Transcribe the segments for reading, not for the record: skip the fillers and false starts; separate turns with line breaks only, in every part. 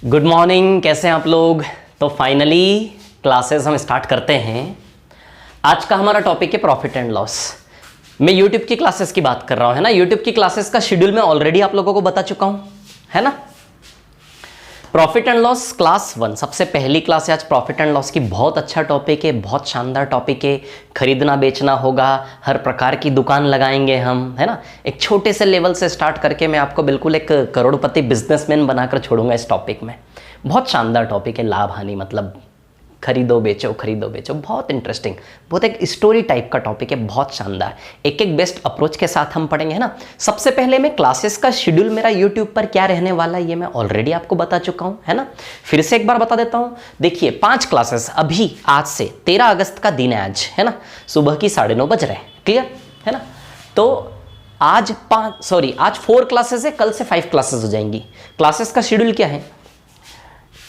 Good morning, कैसे हैं आप लोग। तो फाइनली क्लासेस हम स्टार्ट करते हैं। आज का हमारा टॉपिक है प्रॉफिट एंड लॉस। मैं यूट्यूब की क्लासेस की बात कर रहा हूं, है ना। यूट्यूब की क्लासेस का शेड्यूल मैं ऑलरेडी आप लोगों को बता चुका हूं, है ना। प्रॉफिट एंड लॉस क्लास 1 सबसे पहली क्लास है आज। प्रॉफिट एंड लॉस की बहुत अच्छा टॉपिक है, बहुत शानदार टॉपिक है। खरीदना बेचना होगा, हर प्रकार की दुकान लगाएंगे हम, है ना। एक छोटे से लेवल से स्टार्ट करके मैं आपको बिल्कुल एक करोड़पति बिजनेसमैन बनाकर छोड़ूंगा इस टॉपिक में। बहुत शानदार टॉपिक है, लाभ हानि मतलब खरीदो बेचो, बहुत इंटरेस्टिंग, बहुत एक स्टोरी टाइप का टॉपिक है, बहुत शानदार। एक एक बेस्ट अप्रोच के साथ हम पढ़ेंगे, है ना। सबसे पहले मैं क्लासेस का शेड्यूल मेरा यूट्यूब पर क्या रहने वाला है ये मैं ऑलरेडी आपको बता चुका हूं, है ना। फिर से एक बार बता देता हूं। देखिए 5 क्लासेस अभी आज से 13 अगस्त का दिन है आज, है ना। सुबह की 9:30 बज रहे हैं, क्लियर है ना। तो आज 4 क्लासेस है, कल से 5 क्लासेस हो जाएंगी। क्लासेस का शेड्यूल क्या है,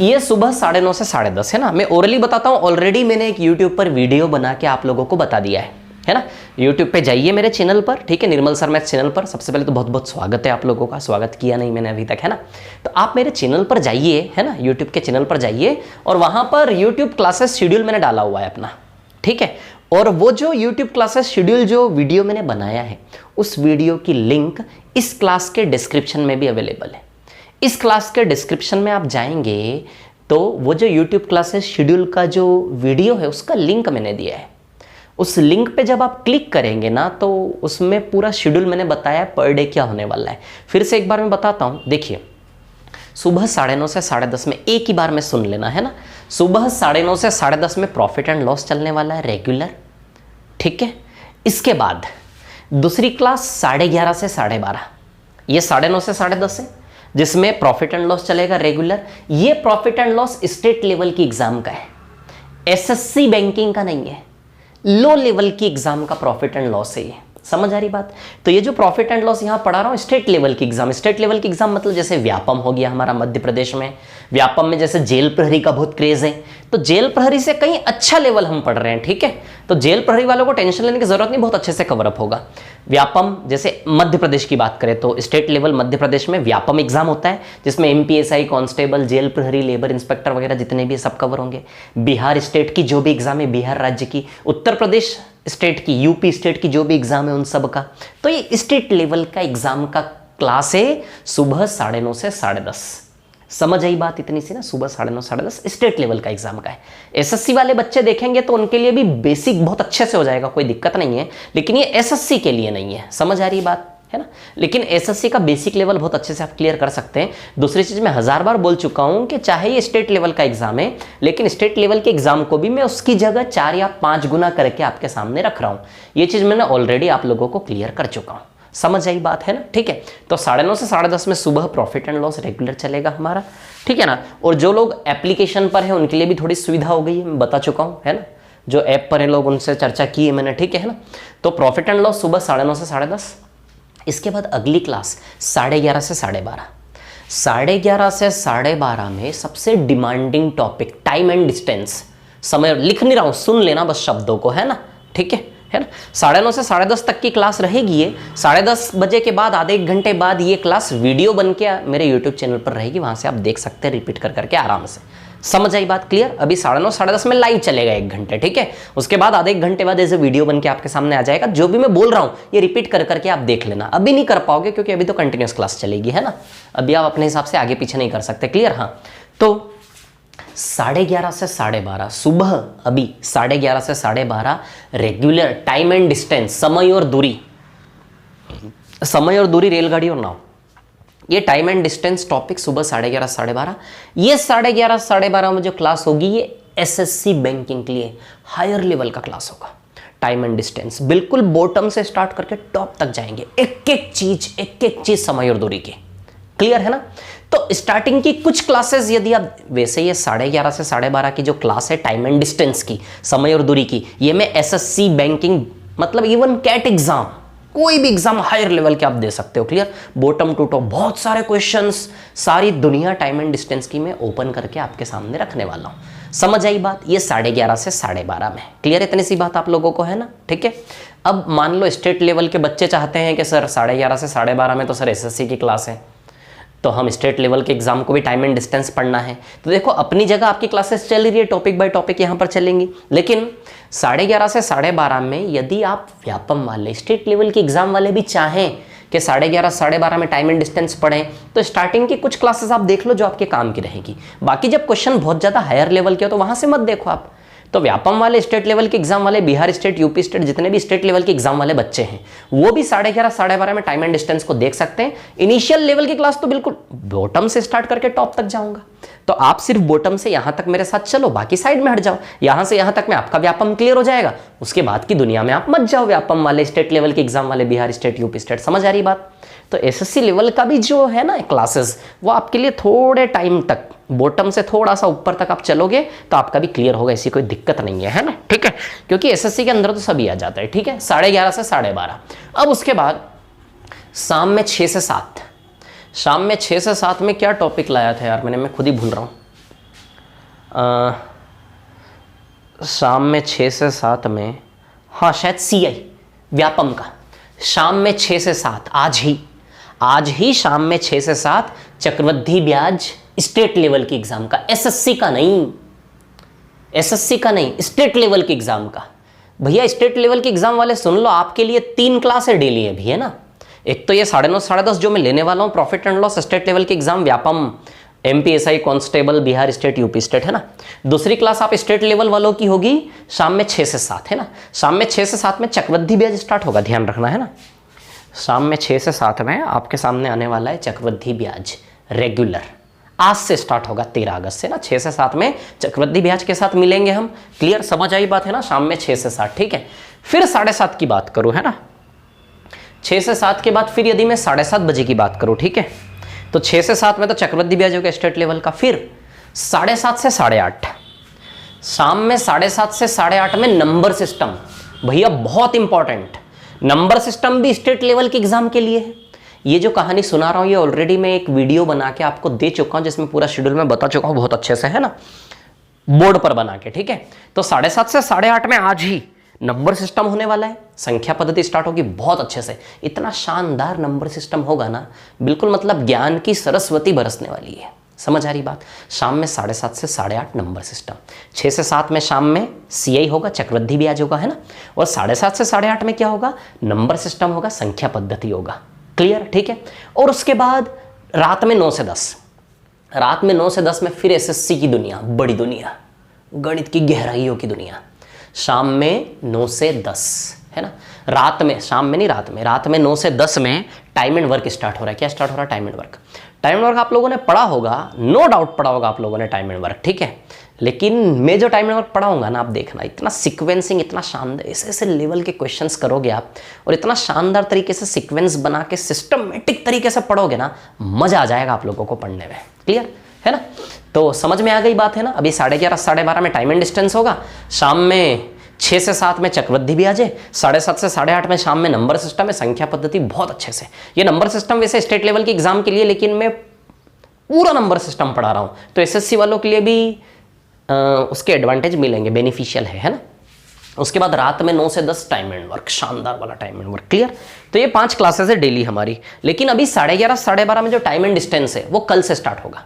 ये सुबह 9:30 से 10:30, है ना। मैं ओरली बताता हूं, ऑलरेडी मैंने एक यूट्यूब पर वीडियो बना के आप लोगों को बता दिया है ना। यूट्यूब पे जाइए मेरे चैनल पर, ठीक है, निर्मल सर मैथ्स चैनल पर। सबसे पहले तो बहुत बहुत स्वागत है आप लोगों का, स्वागत किया नहीं मैंने अभी तक, है ना। तो आप मेरे चैनल पर जाइए, है ना, यूट्यूब के चैनल पर जाइए और वहां पर यूट्यूब क्लासेस शेड्यूल मैंने डाला हुआ है अपना, ठीक है। और वो जो यूट्यूब क्लासेस शेड्यूल जो वीडियो मैंने बनाया है, उस वीडियो की लिंक इस क्लास के डिस्क्रिप्शन में भी अवेलेबल है। इस क्लास के डिस्क्रिप्शन में आप जाएंगे तो वो जो YouTube क्लासेस शेड्यूल का जो वीडियो है उसका लिंक मैंने दिया है। उस लिंक पे जब आप क्लिक करेंगे ना तो उसमें पूरा शेड्यूल मैंने बताया पर डे क्या होने वाला है। फिर से एक बार मैं बताता हूँ। देखिए सुबह 9:30 से 10:30 में एक ही बार में सुन लेना, है ना। सुबह 9:30 से 10:30 में प्रॉफिट एंड लॉस चलने वाला है रेगुलर, ठीक है। इसके बाद दूसरी क्लास 11:30 से 12:30, ये 9:30 से 10:30 है, जिसमें प्रॉफिट एंड लॉस चलेगा रेगुलर। ये profit and loss state level की एग्जाम का है, एसएससी बैंकिंग का नहीं है, लो लेवल की एग्जाम का प्रॉफिट एंड लॉस है ये। समझ आ रही बात। तो ये जो प्रॉफिट एंड लॉस यहां पढ़ा रहा हूं स्टेट लेवल की एग्जाम। स्टेट लेवल की एग्जाम मतलब जैसे व्यापम हो गया हमारा मध्य प्रदेश में, व्यापम में जैसे जेल प्रहरी का बहुत क्रेज है, तो जेल प्रहरी से कहीं अच्छा लेवल हम पढ़ रहे हैं, ठीक है। तो जेल प्रहरी वालों को टेंशन लेने की जरूरत नहीं, बहुत अच्छे से कवर अप होगा। व्यापम जैसे मध्य प्रदेश की बात करें तो स्टेट लेवल मध्य प्रदेश में व्यापम एग्जाम होता है, जिसमें एमपीएसआई, कांस्टेबल, जेल प्रहरी, लेबर इंस्पेक्टर वगैरह जितने भी सब कवर होंगे। बिहार स्टेट की जो भी एग्जाम है, बिहार राज्य की, उत्तर प्रदेश स्टेट की, यूपी स्टेट की जो भी एग्जाम है उन सब का। तो ये स्टेट लेवल का एग्जाम का क्लास है सुबह 9:30 से 10:30। समझ आई बात इतनी सी ना, सुबह 9:30 10:30 स्टेट लेवल का एग्जाम का है। एसएससी वाले बच्चे देखेंगे तो उनके लिए भी बेसिक बहुत अच्छे से हो जाएगा, कोई दिक्कत नहीं है, लेकिन ये एसएससी के लिए नहीं है। समझ आ रही बात, है ना। लेकिन एसएससी का बेसिक लेवल बहुत अच्छे से आप क्लियर कर सकते हैं। दूसरी चीज मैं 1000 बार बोल चुका हूं कि चाहे ये स्टेट लेवल का एग्जाम है, लेकिन स्टेट लेवल के एग्जाम को भी मैं उसकी जगह 4 या 5 गुना करके आपके सामने रख रहा हूं। ये चीज मैंने ऑलरेडी आप लोगों को क्लियर कर चुका हूं। समझ आई बात, है ना, ठीक है। तो 9:30 से 10:30 में सुबह प्रॉफिट एंड लॉस रेगुलर चलेगा हमारा, ठीक है ना। और जो लोग एप्लीकेशन पर है उनके लिए भी थोड़ी सुविधा हो गई है, मैं बता चुका हूं, है ना। जो ऐप पर है लोग उनसे चर्चा की है मैंने, ठीक है ना। तो प्रॉफिट एंड लॉस सुबह 9:30 से 10:30। इसके बाद अगली क्लास 11:30 से 12:30। 11:30 से 12:30 में सबसे demanding topic time and distance. समय लिख नहीं रहा हूं, सुन लेना बस शब्दों को, है ना, ठीक है ना। 9:30 से 10:30 तक की क्लास रहेगी ये। 10:30 बजे के बाद आधे 1 घंटे बाद ये क्लास वीडियो बन के मेरे यूट्यूब चैनल पर रहेगी, वहां से आप देख सकते हैं रिपीट कर करके आराम से। समझ आई बात क्लियर। अभी 9:30 10:30 में लाइव चलेगा 1 घंटे, ठीक है। उसके बाद आधे 1 घंटे बाद ऐसे वीडियो बन के आपके सामने आ जाएगा। जो भी मैं बोल रहा हूं ये रिपीट कर करके आप देख लेना। अभी नहीं कर पाओगे क्योंकि अभी तो कंटिन्यूस क्लास चलेगी, है ना। अभी आप अपने हिसाब से आगे पीछे नहीं कर सकते, क्लियर। हाँ, तो 11:30 से 12:30 सुबह, अभी 11:30 से 12:30 रेगुलर टाइम एंड डिस्टेंस, समय और दूरी रेलगाड़ी और नाव, ये टाइम एंड डिस्टेंस टॉपिक सुबह 11:30 12:30। ये 11:30 12:30 में जो क्लास होगी ये एसएससी बैंकिंग के लिए हायर लेवल का क्लास होगा। टाइम एंड डिस्टेंस बिल्कुल बॉटम से स्टार्ट करके टॉप तक जाएंगे, एक एक चीज समय और दूरी की, क्लियर है ना। तो स्टार्टिंग की कुछ क्लासेस यदि आप वैसे ये 11:30 से 12:30 की जो क्लास है टाइम एंड डिस्टेंस की, समय और दूरी की, ये मैं एसएससी बैंकिंग मतलब इवन कैट एग्जाम, कोई भी एग्जाम हायर लेवल के आप दे सकते हो, क्लियर। बॉटम टू टॉप बहुत सारे क्वेश्चंस, सारी दुनिया टाइम एंड डिस्टेंस की मैं ओपन करके आपके सामने रखने वाला हूं। समझ आई बात। ये 11:30 से 12:30 में, क्लियर। इतनी सी बात आप लोगों को है ना, ठीक है। अब मान लो स्टेट लेवल के बच्चे चाहते हैं कि सर 11:30 से 12:30 में तो सर एसएससी की क्लास है, तो हम स्टेट लेवल के एग्जाम को भी टाइम एंड डिस्टेंस पढ़ना है। तो देखो अपनी जगह आपकी क्लासेस चल रही है, टॉपिक बाय टॉपिक यहाँ पर चलेंगी, लेकिन 11:30 से 12:30 में यदि आप व्यापम वाले स्टेट लेवल के एग्जाम वाले भी चाहें कि 11:30 12:30 में टाइम एंड डिस्टेंस पढ़ें, तो स्टार्टिंग की कुछ क्लासेस आप देख लो जो आपके काम की रहेगी। बाकी जब क्वेश्चन बहुत ज़्यादा हायर लेवल के हो तो वहाँ से मत देखो आप। तो व्यापम वाले स्टेट लेवल के एग्जाम वाले, बिहार स्टेट, यूपी स्टेट, जितने भी स्टेट लेवल के एग्जाम वाले बच्चे हैं वो भी 11:30 12:30 में टाइम एंड डिस्टेंस को देख सकते हैं। इनिशियल लेवल की क्लास तो बिल्कुल बॉटम से स्टार्ट करके टॉप तक जाऊंगा, तो आप सिर्फ बॉटम से यहां तक मेरे साथ चलो, बाकी साइड में हट जाओ। यहां से यहां तक में आपका व्यापम क्लियर हो जाएगा, उसके बाद की दुनिया में आप मत जाओ। व्यापम वाले स्टेट लेवल के एग्जाम वाले, बिहार स्टेट, यूपी स्टेट, समझ आ रही बात? तो एसएससी लेवल का भी जो है ना क्लासेस, वो आपके लिए थोड़े टाइम तक बॉटम से थोड़ा सा ऊपर तक आप चलोगे तो आपका भी क्लियर होगा, ऐसी कोई दिक्कत नहीं है ना, ठीक है? क्योंकि एसएससी के अंदर तो सभी आ जाता है, ठीक है? 11:30 से 12:30। अब उसके बाद शाम में 6 से 7, शाम में 6 से 7 में क्या टॉपिक लाया था यार, मैं खुद ही भूल रहा हूँ। शाम में 6 से 7 में, हाँ शायद सीआई व्यापम का, शाम में 6 से 7, आज ही शाम में 6 से 7 चक्रवृद्धि ब्याज स्टेट लेवल के एग्जाम का, एसएससी का नहीं, एसएससी का नहीं, स्टेट लेवल के एग्जाम का। भैया स्टेट लेवल के एग्जाम वाले सुन लो, आपके लिए 3 क्लास है डेली है भी, है ना? एक तो ये 9:30 10:30 जो मैं लेने वाला हूँ profit and loss state level के exam, Vyapam, MPSI constable, Bihar state, UP state, है ना? दूसरी क्लास आप स्टेट लेवल वालों की होगी शाम में 6 से 7, है ना? शाम में 6 से 7 में चक्रवृद्धि ब्याज स्टार्ट होगा, ध्यान रखना, है ना? शाम में 6 से 7 में आपके सामने आने वाला है चक्रवृद्धि ब्याज रेगुलर, आज से स्टार्ट होगा 13 अगस्त से ना। 6 से 7 में चक्रवृद्धि ब्याज के साथ मिलेंगे हम, क्लियर, समझ आई बात है ना? शाम में 6 से 7, ठीक है? फिर 7:30 की बात करूं, है ना? 6 से 7 के बाद फिर यदि मैं 7:30 बजे की बात करूं, ठीक है, तो 6 से 7 में तो चक्रवृद्धि ब्याज होगा स्टेट लेवल का। फिर 7:30 से 8:30, शाम में 7:30 से 8:30 में नंबर सिस्टम, भैया बहुत इंपॉर्टेंट, नंबर सिस्टम भी स्टेट लेवल के एग्जाम के लिए है। ये जो कहानी सुना रहा हूं ये ऑलरेडी मैं एक वीडियो बना के आपको दे चुका हूं, जिसमें पूरा शेड्यूल मैं बता चुका हूं बहुत अच्छे से, है ना, बोर्ड पर बना के, ठीक है? तो 7:30 से 8:30 में आज ही नंबर सिस्टम होने वाला है, संख्या पद्धति स्टार्ट होगी बहुत अच्छे से। इतना शानदार नंबर सिस्टम होगा ना, बिल्कुल मतलब ज्ञान की सरस्वती बरसने वाली है, समझ आ रही बात? शाम में 7:30 से 8:30 नंबर सिस्टम, 6 से 7 में शाम में सीआई होगा, चक्रवृद्धि ब्याज होगा, है ना? और 7:30 से 8:30 में क्या होगा? नंबर सिस्टम होगा, संख्या पद्धति होगा, क्लियर, ठीक है? और उसके बाद रात में 9 से 10, रात में 9 से 10 में फिर एसएससी की दुनिया, बड़ी दुनिया, गणित की गहराइयों की दुनिया, शाम में 9 से 10, है ना? रात में, शाम में नहीं, रात में 9 से 10 में टाइम एंड वर्क स्टार्ट हो रहा है। क्या स्टार्ट हो रहा है? Time and work. Time and work आप लोगों ने पढ़ा होगा, नो डाउट पढ़ा होगा आप लोगों ने टाइम एंड वर्क, ठीक है? लेकिन मैं जो टाइम एंड वर्क पढ़ाऊंगा ना, आप देखना, इतना सीक्वेंसिंग, इतना शानदार, ऐसे लेवल के क्वेश्चंस करोगे आप, और इतना शानदार तरीके से सीक्वेंस बना के सिस्टमेटिक तरीके से पढ़ोगे ना, मजा आ जाएगा आप लोगों को पढ़ने में, क्लियर है ना? तो समझ में आ गई बात है ना? अभी 11:30 12:30 में टाइम एंड डिस्टेंस होगा, शाम में 6 से 7 में चक्रवृद्धि ब्याज है, 7:30 से 8:30 में शाम में नंबर सिस्टम है, संख्या पद्धति बहुत अच्छे से। ये नंबर सिस्टम वैसे स्टेट लेवल के एग्जाम के लिए, लेकिन मैं पूरा नंबर सिस्टम पढ़ा रहा हूँ, तो एसएससी वालों के लिए भी उसके एडवांटेज मिलेंगे, बेनिफिशियल है ना? उसके बाद रात में 9 से 10 टाइम एंड वर्क, शानदार वाला टाइम एंड वर्क, क्लियर? तो ये 5 क्लासेस है डेली हमारी, लेकिन अभी 11:30 12:30 में जो टाइम एंड डिस्टेंस है वो कल से स्टार्ट होगा।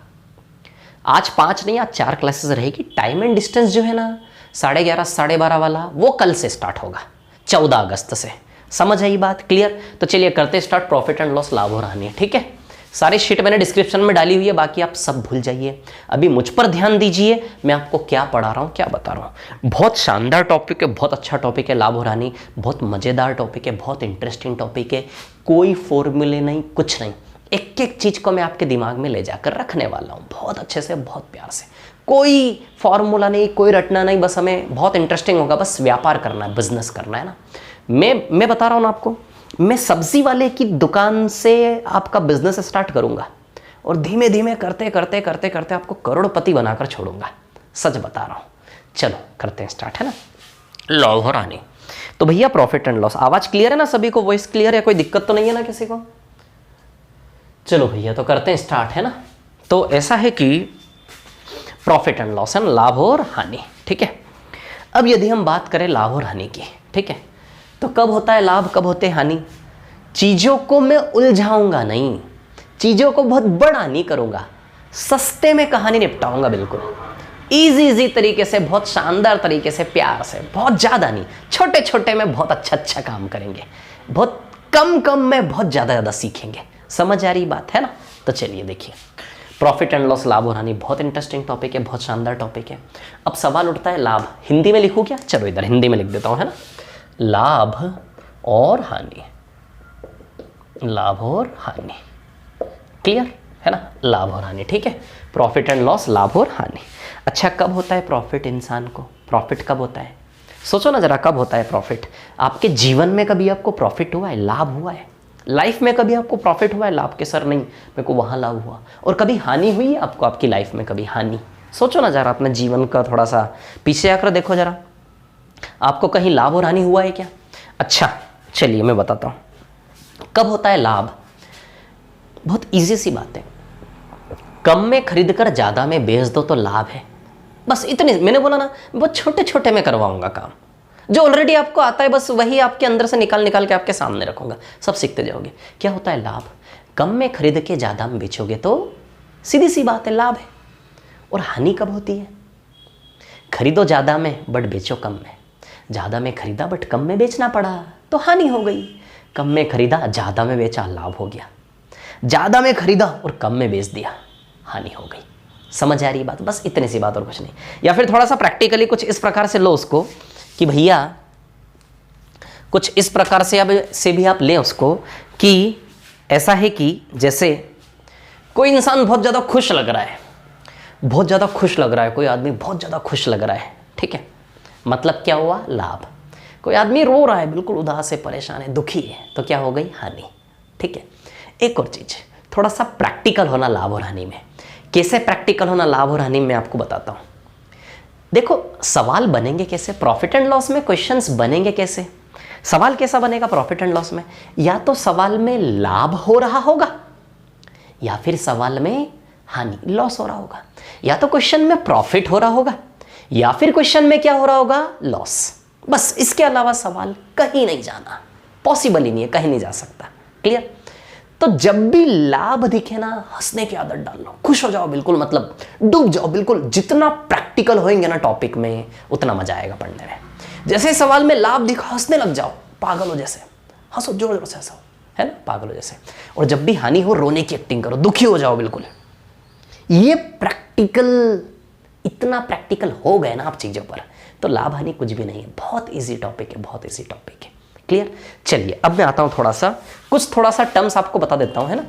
आज 5 नहीं, आज 4 क्लासेस रहेगी। टाइम एंड डिस्टेंस जो है ना 11:30 12:30 वाला, वो कल से स्टार्ट होगा 14 अगस्त से, समझ आई बात, क्लियर? तो चलिए करते स्टार्ट प्रॉफिट एंड लॉस, लाभ और हानि, ठीक है? सारी शीट मैंने डिस्क्रिप्शन में डाली हुई है, बाकी आप सब भूल जाइए, अभी मुझ पर ध्यान दीजिए, मैं आपको क्या पढ़ा रहा हूँ, क्या बता रहा हूँ। बहुत शानदार टॉपिक है, बहुत अच्छा टॉपिक है लाभ और हानि, बहुत मज़ेदार टॉपिक है, बहुत इंटरेस्टिंग टॉपिक है, कोई फॉर्मूले नहीं, कुछ नहीं, एक एक चीज़ को मैं आपके दिमाग में ले जाकर रखने वाला हूँ, बहुत अच्छे से, बहुत प्यार से, कोई फॉर्मूला नहीं, कोई रटना नहीं, बस हमें बहुत इंटरेस्टिंग होगा, बस व्यापार करना है, बिजनेस करना है ना। मैं बता रहा हूँ ना आपको, मैं सब्जी वाले की दुकान से आपका बिजनेस स्टार्ट करूंगा और धीमे धीमे करते करते करते करते आपको करोड़पति बनाकर छोड़ूंगा, सच बता रहा हूं। चलो करते हैं स्टार्ट, है ना? लाभ और हानि। तो भैया प्रॉफिट एंड लॉस, आवाज क्लियर है ना सभी को? वॉइस क्लियर है? कोई दिक्कत तो नहीं है ना किसी को? चलो भैया तो करते हैं स्टार्ट, है ना? तो ऐसा है कि प्रॉफिट एंड लॉस है ना, लाभ और हानि, ठीक है? अब यदि हम बात करें लाभ और हानि की, ठीक है, तो कब होता है लाभ, कब होते हैं हानि? चीजों को मैं उलझाऊंगा नहीं, चीज़ों को बहुत बड़ा नहीं करूँगा, सस्ते में कहानी निपटाऊंगा, बिल्कुल इजी तरीके से, बहुत शानदार तरीके से, प्यार से, बहुत ज़्यादा नहीं, छोटे छोटे में बहुत अच्छा काम करेंगे, बहुत कम में बहुत ज़्यादा सीखेंगे। समझ आ रही बात है ना? तो चलिए देखिए, प्रॉफिट एंड लॉस, लाभ और हानि, बहुत इंटरेस्टिंग टॉपिक है, बहुत शानदार टॉपिक है। अब सवाल उठता है, लाभ हिंदी में लिखूँ क्या? चलो इधर हिंदी में लिख देता हूँ, है ना। लाभ और हानि, लाभ और हानि, क्लियर है ना? लाभ और हानि, ठीक है। प्रॉफिट एंड लॉस, लाभ और हानि। अच्छा, कब होता है प्रॉफिट इंसान को? प्रॉफिट कब होता है? सोचो ना जरा, कब होता है प्रॉफिट? आपके जीवन में कभी आपको प्रॉफिट हुआ है, लाभ हुआ है? लाइफ में कभी आपको प्रॉफिट हुआ है? लाभ के सर नहीं, मेरे को वहाँ लाभ हुआ। और कभी हानि हुई है आपको आपकी लाइफ में? कभी हानि? सोचो ना जरा, अपने जीवन का थोड़ा सा पीछे आकर देखो जरा, आपको कहीं लाभ और हानि हुआ है क्या? अच्छा चलिए मैं बताता हूँ कब होता है लाभ। बहुत ईजी सी बात है, कम में खरीद कर ज़्यादा में बेच दो तो लाभ है। बस इतने, मैंने बोला ना, बहुत छोटे छोटे में करवाऊंगा काम, जो ऑलरेडी आपको आता है बस वही आपके अंदर से निकाल के आपके सामने रखूंगा, सब सीखते जाओगे। क्या होता है लाभ? कम में खरीद के ज़्यादा में बेचोगे तो सीधी सी बात है, लाभ है। और हानि कब होती है? खरीदो ज़्यादा में बट बेचो कम में, ज़्यादा में खरीदा बट कम में बेचना पड़ा तो हानि हो गई, कम में खरीदा ज़्यादा में बेचा लाभ हो गया, ज़्यादा में खरीदा और कम में बेच दिया हानि हो गई। समझ आ रही बात? बस इतनी सी बात और कुछ नहीं। या फिर थोड़ा सा प्रैक्टिकली कुछ इस प्रकार से लो उसको कि भैया, कुछ इस प्रकार से भी आप लें उसको कि ऐसा है कि जैसे कोई इंसान बहुत ज़्यादा खुश लग रहा है, बहुत ज़्यादा खुश लग रहा है, कोई आदमी बहुत ज़्यादा खुश लग रहा है, ठीक है, मतलब क्या हुआ? लाभ। कोई आदमी रो रहा है, बिल्कुल उदास है, परेशान है, दुखी है, तो क्या हो गई? हानि, ठीक है। एक और चीज़, थोड़ा सा प्रैक्टिकल होना लाभ और हानि में। कैसे प्रैक्टिकल होना लाभ और हानि में आपको बताता हूँ। देखो सवाल बनेंगे कैसे प्रॉफिट एंड लॉस में, क्वेश्चंस बनेंगे कैसे? सवाल कैसा बनेगा प्रॉफिट एंड लॉस में? या तो सवाल में लाभ हो रहा होगा, या फिर सवाल में हानि, लॉस हो रहा होगा, या तो क्वेश्चन में प्रॉफिट हो रहा होगा, या फिर क्वेश्चन में क्या हो रहा होगा? लॉस। बस इसके अलावा सवाल कहीं नहीं जाना, पॉसिबल ही नहीं है, कहीं नहीं जा सकता। क्लियर? तो जब भी लाभ दिखे ना, हंसने की आदत डाल लो, खुश हो जाओ, बिल्कुल मतलब डूब जाओ, बिल्कुल जितना प्रैक्टिकल होएंगे ना टॉपिक में उतना मजा आएगा पढ़ने में। जैसे सवाल में लाभ दिखा, हंसने लग जाओ, पागल हो जैसे, हंसो, जोर जोर से हंसो, है ना, पागल हो जैसे। और जब भी हानि हो, रोने की एक्टिंग करो, दुखी हो जाओ बिल्कुल। ये प्रैक्टिकल, इतना प्रैक्टिकल हो गए ना आप चीज़ों पर, तो लाभ हानि कुछ भी नहीं है। बहुत ईजी टॉपिक है, बहुत ईजी टॉपिक है। क्लियर? चलिए अब मैं आता हूँ थोड़ा सा टर्म्स आपको बता देता हूँ, है ना।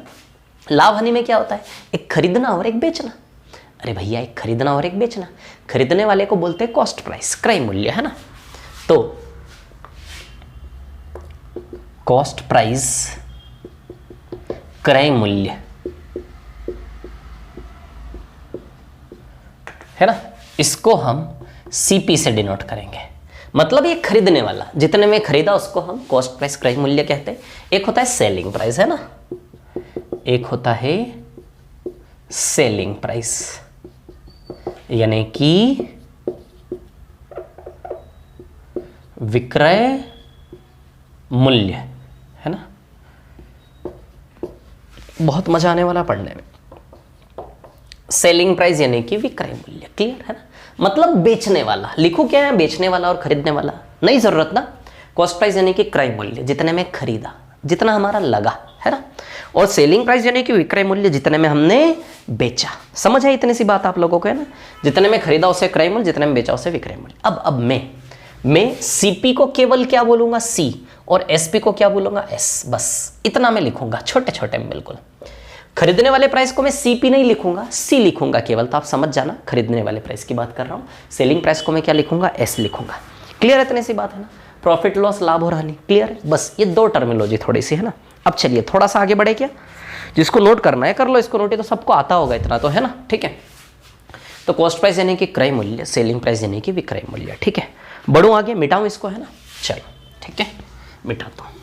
लाभ हानि में क्या होता है? एक खरीदना और एक बेचना। अरे भैया, एक खरीदना और एक बेचना, खरीदने वाले को बोलते हैं कॉस्ट प्राइस, क्रय मूल्य, है ना। तो कॉस्ट प्राइस, क्रय मूल्य, है ना, इसको हम सीपी से डिनोट करेंगे। मतलब ये खरीदने वाला, जितने में खरीदा उसको हम कॉस्ट प्राइस, क्रय मूल्य कहते हैं। एक होता है सेलिंग प्राइस, है ना, एक होता है सेलिंग प्राइस, यानी कि विक्रय मूल्य, है ना। बहुत मजा आने वाला पढ़ने में। सेलिंग प्राइस यानी कि विक्रय मूल्य, क्लियर है ना, मतलब बेचने वाला। लिखो क्या है? बेचने वाला और खरीदने वाला, नहीं जरूरत ना। कॉस्ट प्राइस यानी कि क्रय मूल्य, जितने में खरीदा, जितना हमारा लगा, है ना। और सेलिंग प्राइस यानी कि विक्रय मूल्य, जितने में हमने बेचा। समझ है इतनी सी बात आप लोगों को, है ना। जितने में खरीदा उसे क्रय मूल्य, जितने में बेचा उसे विक्रय मूल्य। अब मैं सीपी को केवल क्या बोलूंगा? सी, और एसपी को क्या बोलूंगा? एस। बस इतना मैं लिखूंगा, छोटे छोटे में बिल्कुल। खरीदने वाले प्राइस को मैं सीपी नहीं लिखूंगा, सी लिखूंगा केवल, तो आप समझ जाना खरीदने वाले प्राइस की बात कर रहा हूं। सेलिंग प्राइस को मैं क्या लिखूंगा? एस लिखूंगा। क्लियर है? इतनी सी बात है ना। प्रॉफिट लॉस, लाभ और हानि, क्लियर है? बस ये दो टर्मिनोलॉजी थोड़ी सी, है ना। अब चलिए थोड़ा सा आगे बढ़े क्या? जिसको नोट करना है कर लो, इसको नोट, तो सबको आता होगा इतना तो, है ना, ठीक है। तो कॉस्ट प्राइस यानी कि क्रय मूल्य, सेलिंग प्राइस यानी कि विक्रय मूल्य, ठीक है। बढ़ूं आगे, मिटाऊं इसको, है ना। चलो ठीक है, मिटाता हूं।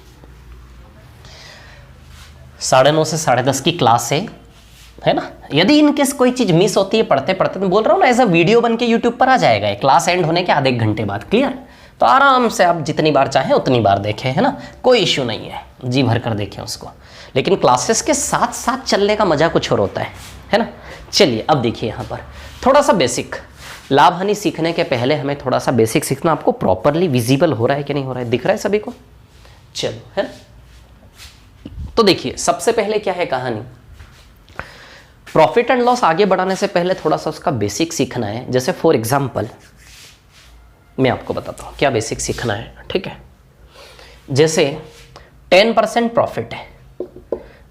9:30 से 10:30 की क्लास है ना। यदि इनकेस कोई चीज मिस होती है पढ़ते पढ़ते, तो बोल रहा हूँ ना, ऐसा वीडियो बन के यूट्यूब पर आ जाएगा क्लास एंड होने के आधे एक घंटे बाद। क्लियर? तो आराम से आप जितनी बार चाहें उतनी बार देखें, है ना, कोई इश्यू नहीं है, जी भर कर देखें उसको। लेकिन क्लासेस के साथ साथ चलने का मजा कुछ और होता है ना। चलिए अब देखिए यहाँ पर थोड़ा सा बेसिक, लाभ हानि सीखने के पहले हमें थोड़ा सा बेसिक सीखना, आपको प्रॉपरली विजिबल हो रहा है कि नहीं हो रहा है, दिख रहा है सभी को? चलो, है ना। तो देखिए सबसे पहले क्या है कहानी, प्रॉफिट एंड लॉस आगे बढ़ाने से पहले थोड़ा सा उसका बेसिक सीखना है। जैसे फॉर एग्जांपल मैं आपको बताता हूँ क्या बेसिक सीखना है, ठीक है। जैसे 10% प्रॉफिट है,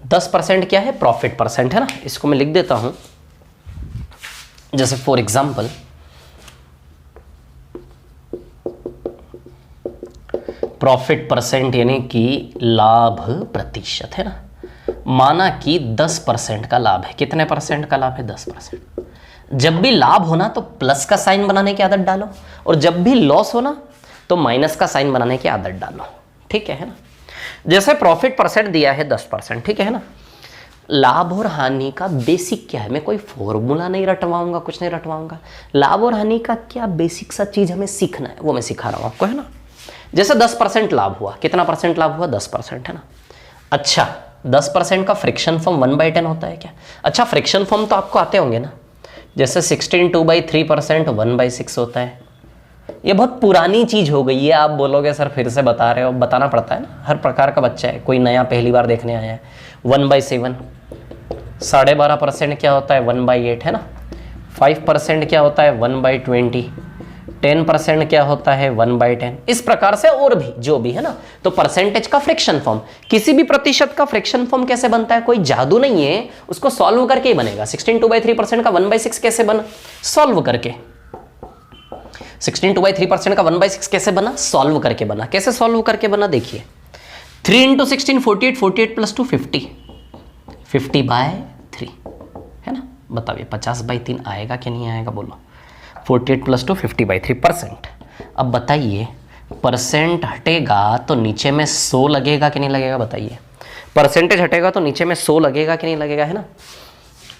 10% क्या है, प्रॉफिट परसेंट है ना। इसको मैं लिख देता हूँ, जैसे फॉर एग्जांपल प्रॉफिट परसेंट यानी कि लाभ प्रतिशत है ना। माना कि 10% का लाभ है, कितने परसेंट का लाभ है, 10%। जब भी लाभ होना तो प्लस का साइन बनाने की आदत डालो, और जब भी लॉस होना तो माइनस का साइन बनाने की आदत डालो, ठीक है ना। जैसे प्रॉफिट परसेंट दिया है 10%, ठीक है ना। लाभ और हानि का बेसिक क्या है, मैं कोई फॉर्मूला नहीं रटवाऊंगा, कुछ नहीं रटवाऊंगा। लाभ और हानि का क्या बेसिक सा चीज हमें सीखना है वो मैं सिखा रहा हूं आपको, है ना। जैसे 10% लाभ हुआ, कितना परसेंट लाभ हुआ, 10%, है ना। अच्छा 10% का फ्रिक्शन फॉर्म 1/10 होता है क्या? अच्छा फ्रिक्शन फॉर्म तो आपको आते होंगे ना, जैसे 16 2/3% 1/6 होता है। ये बहुत पुरानी चीज हो गई है, आप बोलोगे सर फिर से बता रहे हो, बताना पड़ता है ना, हर प्रकार का बच्चा है, कोई नया पहली बार देखने आया है। 1/7, 12.5% क्या होता है, 1/8 है ना। 5% क्या होता है, 1/20, 10% क्या होता है, 1/10। इस प्रकार से और भी जो भी है ना। तो परसेंटेज का फ्रिक्शन फॉर्म, किसी भी प्रतिशत का फ्रिक्शन फॉर्म कैसे बनता है, कोई जादू नहीं है, उसको सॉल्व करके ही बनेगा। 16 2/3% का 1/6 कैसे बना, सॉल्व करके। 16 2/3% का 1/6 कैसे बना, सॉल्व करके बना। कैसे सॉल्व करके बना, देखिए 3 × 16 48, 48 + 2 50, 50/3 है ना। बताइए 50/3 आएगा कि नहीं आएगा, बोलो। 48 + 2 50/3%। अब बताइए परसेंट हटेगा तो नीचे में 100 लगेगा कि नहीं लगेगा, बताइए। परसेंटेज हटेगा तो नीचे में 100 लगेगा कि नहीं लगेगा, है ना।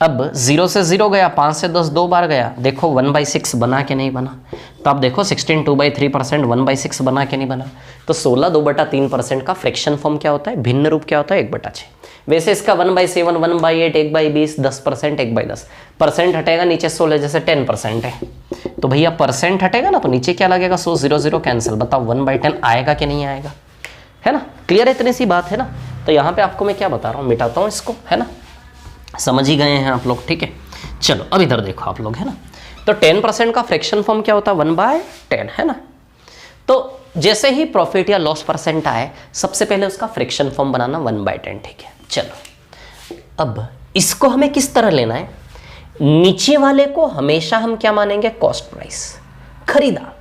अब 0 से 0 गया, 5 से 10 2 बार गया, देखो 1/6 बना कि नहीं बना। तो आप देखो 16 2/3% 1/6 बना कि नहीं बना। तो 16 2/3% का फ्रैक्शन फॉर्म क्या होता है, भिन्न रूप क्या होता है, 1/6। वैसे इसका 1/7 1/8 1/20 10% 1/10। परसेंट हटेगा नीचे 16, जैसे 10% है तो भैया परसेंट हटेगा ना तो नीचे क्या लगेगा, 100 0 0 कैंसिल। बताओ 1/10 आएगा कि नहीं आएगा, है ना। क्लियर है, इतनी सी बात है ना। तो यहाँ पे आपको मैं क्या बता रहा हूँ, मिटाता हूँ इसको, है ना। समझ ही गए हैं आप लोग, ठीक है। चलो अब इधर देखो आप लोग, है ना। तो 10% का फ्रैक्शन फॉर्म क्या होता है, 1/10, है ना। तो जैसे ही प्रॉफिट या लॉस परसेंट आए, सबसे पहले उसका फ्रैक्शन फॉर्म बनाना 1/10, ठीक है। चलो अब इसको हमें किस तरह लेना है, नीचे वाले को हमेशा हम क्या मानेंगे, कॉस्ट प्राइस, खरीदा।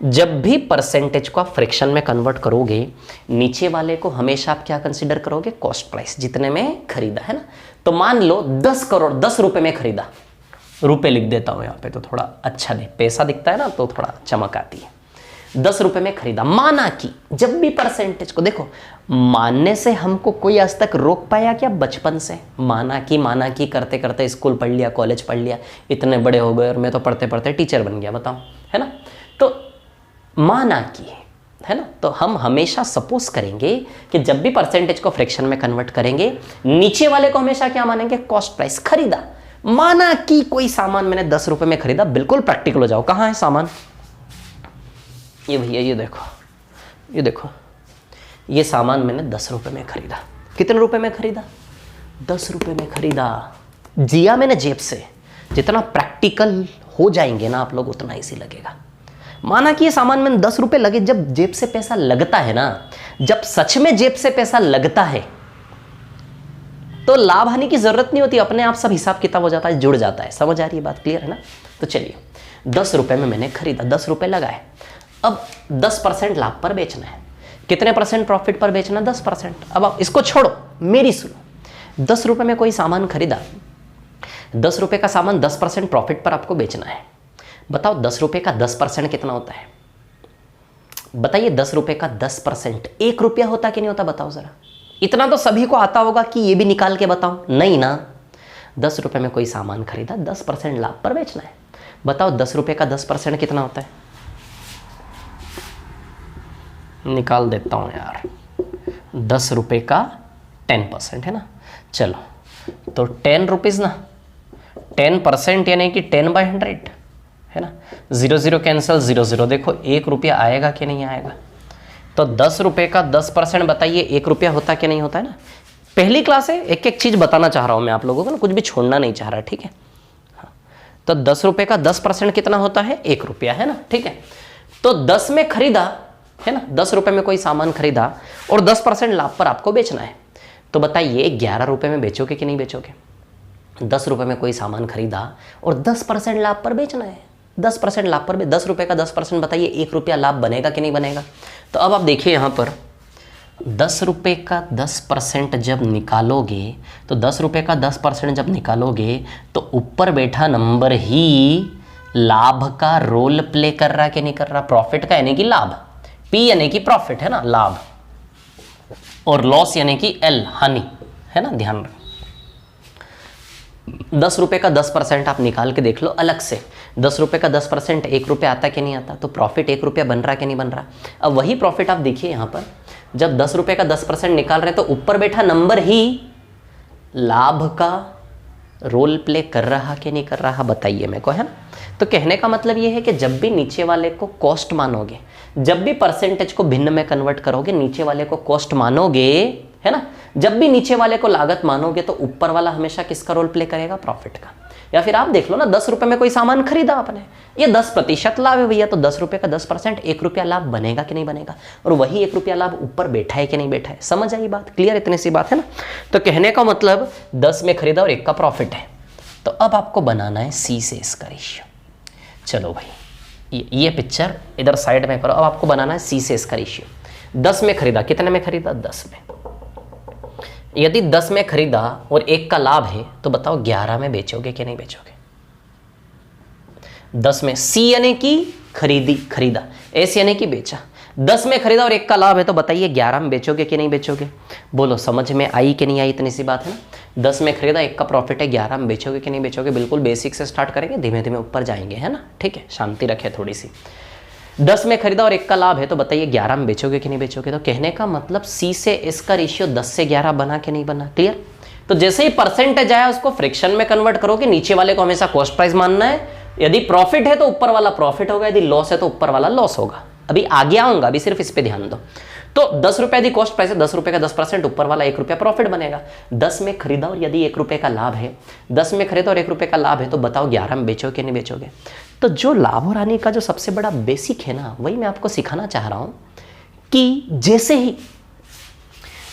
जब भी परसेंटेज को आप फ्रैक्शन में कन्वर्ट करोगे, नीचे वाले को हमेशा आप क्या कंसीडर करोगे, कॉस्ट प्राइस, जितने में खरीदा, है ना। तो मान लो 10 करोड़ 10 रुपए में खरीदा, रुपए लिख देता हूं यहां पे तो थोड़ा अच्छा नहीं, पैसा दिखता है ना तो थोड़ा चमक आती है। 10 रुपए में खरीदा। माना कि जब भी परसेंटेज को देखो, मानने से हमको कोई आज तक रोक पाया क्या, बचपन से माना कि करते करते स्कूल पढ़ लिया, कॉलेज पढ़ लिया, इतने बड़े हो गए और मैं तो पढ़ते पढ़ते टीचर बन गया, बताओ, है ना। तो माना कि, है ना। तो हम हमेशा सपोज करेंगे कि जब भी परसेंटेज को फ्रैक्शन में कन्वर्ट करेंगे, नीचे वाले को हमेशा क्या मानेंगे, कॉस्ट प्राइस, खरीदा। माना कि कोई सामान मैंने 10 रुपए में खरीदा, बिल्कुल प्रैक्टिकल हो जाओ, कहां है सामान, ये भैया, ये देखो ये सामान मैंने 10 रुपए में खरीदा। कितने रुपए में खरीदा, 10 रुपए में खरीदा। जिया मैंने जेब से। जितना प्रैक्टिकल हो जाएंगे ना आप लोग, उतना इजी लगेगा। माना कि ये सामान में 10 रुपए लगे, जब जेब से पैसा लगता है ना, जब सच में जेब से पैसा लगता है तो लाभ हानि की जरूरत नहीं होती, अपने आप सब हिसाब किताब हो जाता है, जुड़ जाता है। समझ आ रही है बात, क्लियर है ना। तो चलिए 10 रुपए में मैंने खरीदा, 10 रुपए लगाए। अब 10% लाभ पर बेचना है, कितने परसेंट प्रॉफिट पर बेचना, 10%। अब आप इसको छोड़ो, मेरी सुनो। 10 रुपए में कोई सामान खरीदा, 10 रुपए का सामान 10% प्रॉफिट पर आपको बेचना है। बताओ 10 रुपए का 10% कितना होता है, बताइए। 10 रुपए का 10% 1 रुपया होता कि नहीं होता, बताओ जरा। इतना तो सभी को आता होगा कि ये भी निकाल के बताओ, नहीं ना। 10 रुपए में कोई सामान खरीदा, 10% लाभ पर बेचना है। बताओ 10 रुपए का 10% कितना होता है, निकाल देता हूं यार। 10 रुपए का 10% है ना। चलो तो 10 रुपीज़ ना, 10% यानी कि 10/100 है ना। 0 0 कैंसिल, 0 0। देखो 1 रुपया आएगा कि नहीं आएगा। तो 10 रुपये का 10% बताइए 1 रुपया होता कि नहीं होता है ना। पहली क्लास है, एक एक चीज़ बताना चाह रहा हूँ मैं आप लोगों को ना, कुछ भी छोड़ना नहीं चाह रहा, ठीक है। हाँ, तो 10 रुपये का 10% कितना होता है, 1 रुपया है ना, ठीक है। तो 10 में खरीदा है ना, 10 रुपये में कोई सामान खरीदा और 10% लाभ पर आपको बेचना है। तो बताइए 11 रुपये में बेचोगे कि नहीं बेचोगे। 10 रुपये में कोई सामान खरीदा और 10% लाभ पर बेचना है। 10% लाभ पर 10 रुपये का 10% बताइए 1 रुपया लाभ बनेगा कि नहीं बनेगा। तो अब आप देखिए यहाँ पर 10 रुपये का 10% जब निकालोगे, तो 10 रुपये का 10% जब निकालोगे तो ऊपर बैठा नंबर ही लाभ का रोल प्ले कर रहा कि नहीं कर रहा, प्रॉफिट का यानी कि लाभ, पी यानी कि प्रॉफिट है ना, लाभ, और लॉस यानी कि एल, हानि है ना, ध्यान रखो। 10 रुपये का 10% आप निकाल के देख लो अलग से। 10 रुपये का 10% 1 रुपया आता कि नहीं आता, तो प्रॉफिट 1 रुपया बन रहा कि नहीं बन रहा। अब वही प्रॉफिट आप देखिए यहाँ पर, जब 10 रुपये का 10% निकाल रहे तो ऊपर बैठा नंबर ही लाभ का रोल प्ले कर रहा कि नहीं कर रहा, बताइए मेरे को, है ना। तो कहने का मतलब ये है कि जब भी नीचे वाले को कॉस्ट मानोगे, जब भी परसेंटेज को भिन्न में कन्वर्ट करोगे, नीचे वाले को कॉस्ट मानोगे, है ना, जब भी नीचे वाले को लागत मानोगे तो ऊपर वाला हमेशा किसका रोल प्ले करेगा, प्रॉफिट का। या फिर आप देख लो ना, 10 रुपये में कोई सामान खरीदा आपने, ये 10% लाभ है भैया, तो 10 रुपये का 10% 1 रुपया लाभ बनेगा कि नहीं बनेगा, और वही 1 रुपया लाभ ऊपर बैठा है कि नहीं बैठा है। समझ आई बात, क्लियर, इतनी सी बात है ना। तो कहने का मतलब 10 में खरीदा और 1 का प्रॉफिट है। तो अब आपको बनाना है सी से इसका रेशियो। चलो भाई ये पिक्चर इधर साइड में करो। अब आपको बनाना है सी से इसका रेशियो। 10 में खरीदा, कितने में खरीदा, 10 में। यदि 10 में खरीदा और 1 का लाभ है तो बताओ 11 में बेचोगे कि नहीं बेचोगे। 10 में सी यानी कि खरीदा, एस यानी कि बेचा। 10 में खरीदा और 1 का लाभ है तो बताइए 11 में बेचोगे कि नहीं बेचोगे। बोलो समझ में आई कि नहीं आई, इतनी सी बात है ना। 10 में खरीदा, 1 का प्रॉफिट है, 11 में बेचोगे कि नहीं बेचोगे। बिल्कुल बेसिक से स्टार्ट करेंगे, धीमे धीमे ऊपर जाएंगे, है ना, ठीक है, शांति रखे थोड़ी सी। 10 में खरीदा और 1 का लाभ है तो बताइए 11 में बेचोगे कि नहीं बेचोगे। तो कहने का मतलब सी से इसका रेशियो 10 से 11 बना कि नहीं बना, क्लियर। तो जैसे ही परसेंटेज आया उसको फ्रैक्शन में कन्वर्ट करोगे, नीचे वाले को हमेशा कॉस्ट प्राइस मानना है। यदि प्रॉफिट है तो ऊपर वाला प्रॉफिट होगा, यदि लॉस है तो ऊपर वाला लॉस होगा। अभी आगे आऊंगा, अभी सिर्फ इस पे ध्यान दो। तो 10 रुपये यदि कॉस्ट प्राइस है, 10 रुपये का 10% ऊपर वाला 1 रुपया प्रॉफिट बनेगा। 10 में खरीदा और यदि 1 रुपये का लाभ है, 10 में खरीदा और 1 रुपये का लाभ है तो बताओ 11 में बेचोगे कि नहीं बेचोगे। तो जो लाभ और हानि का जो सबसे बड़ा बेसिक है ना, वही मैं आपको सिखाना चाह रहा हूं कि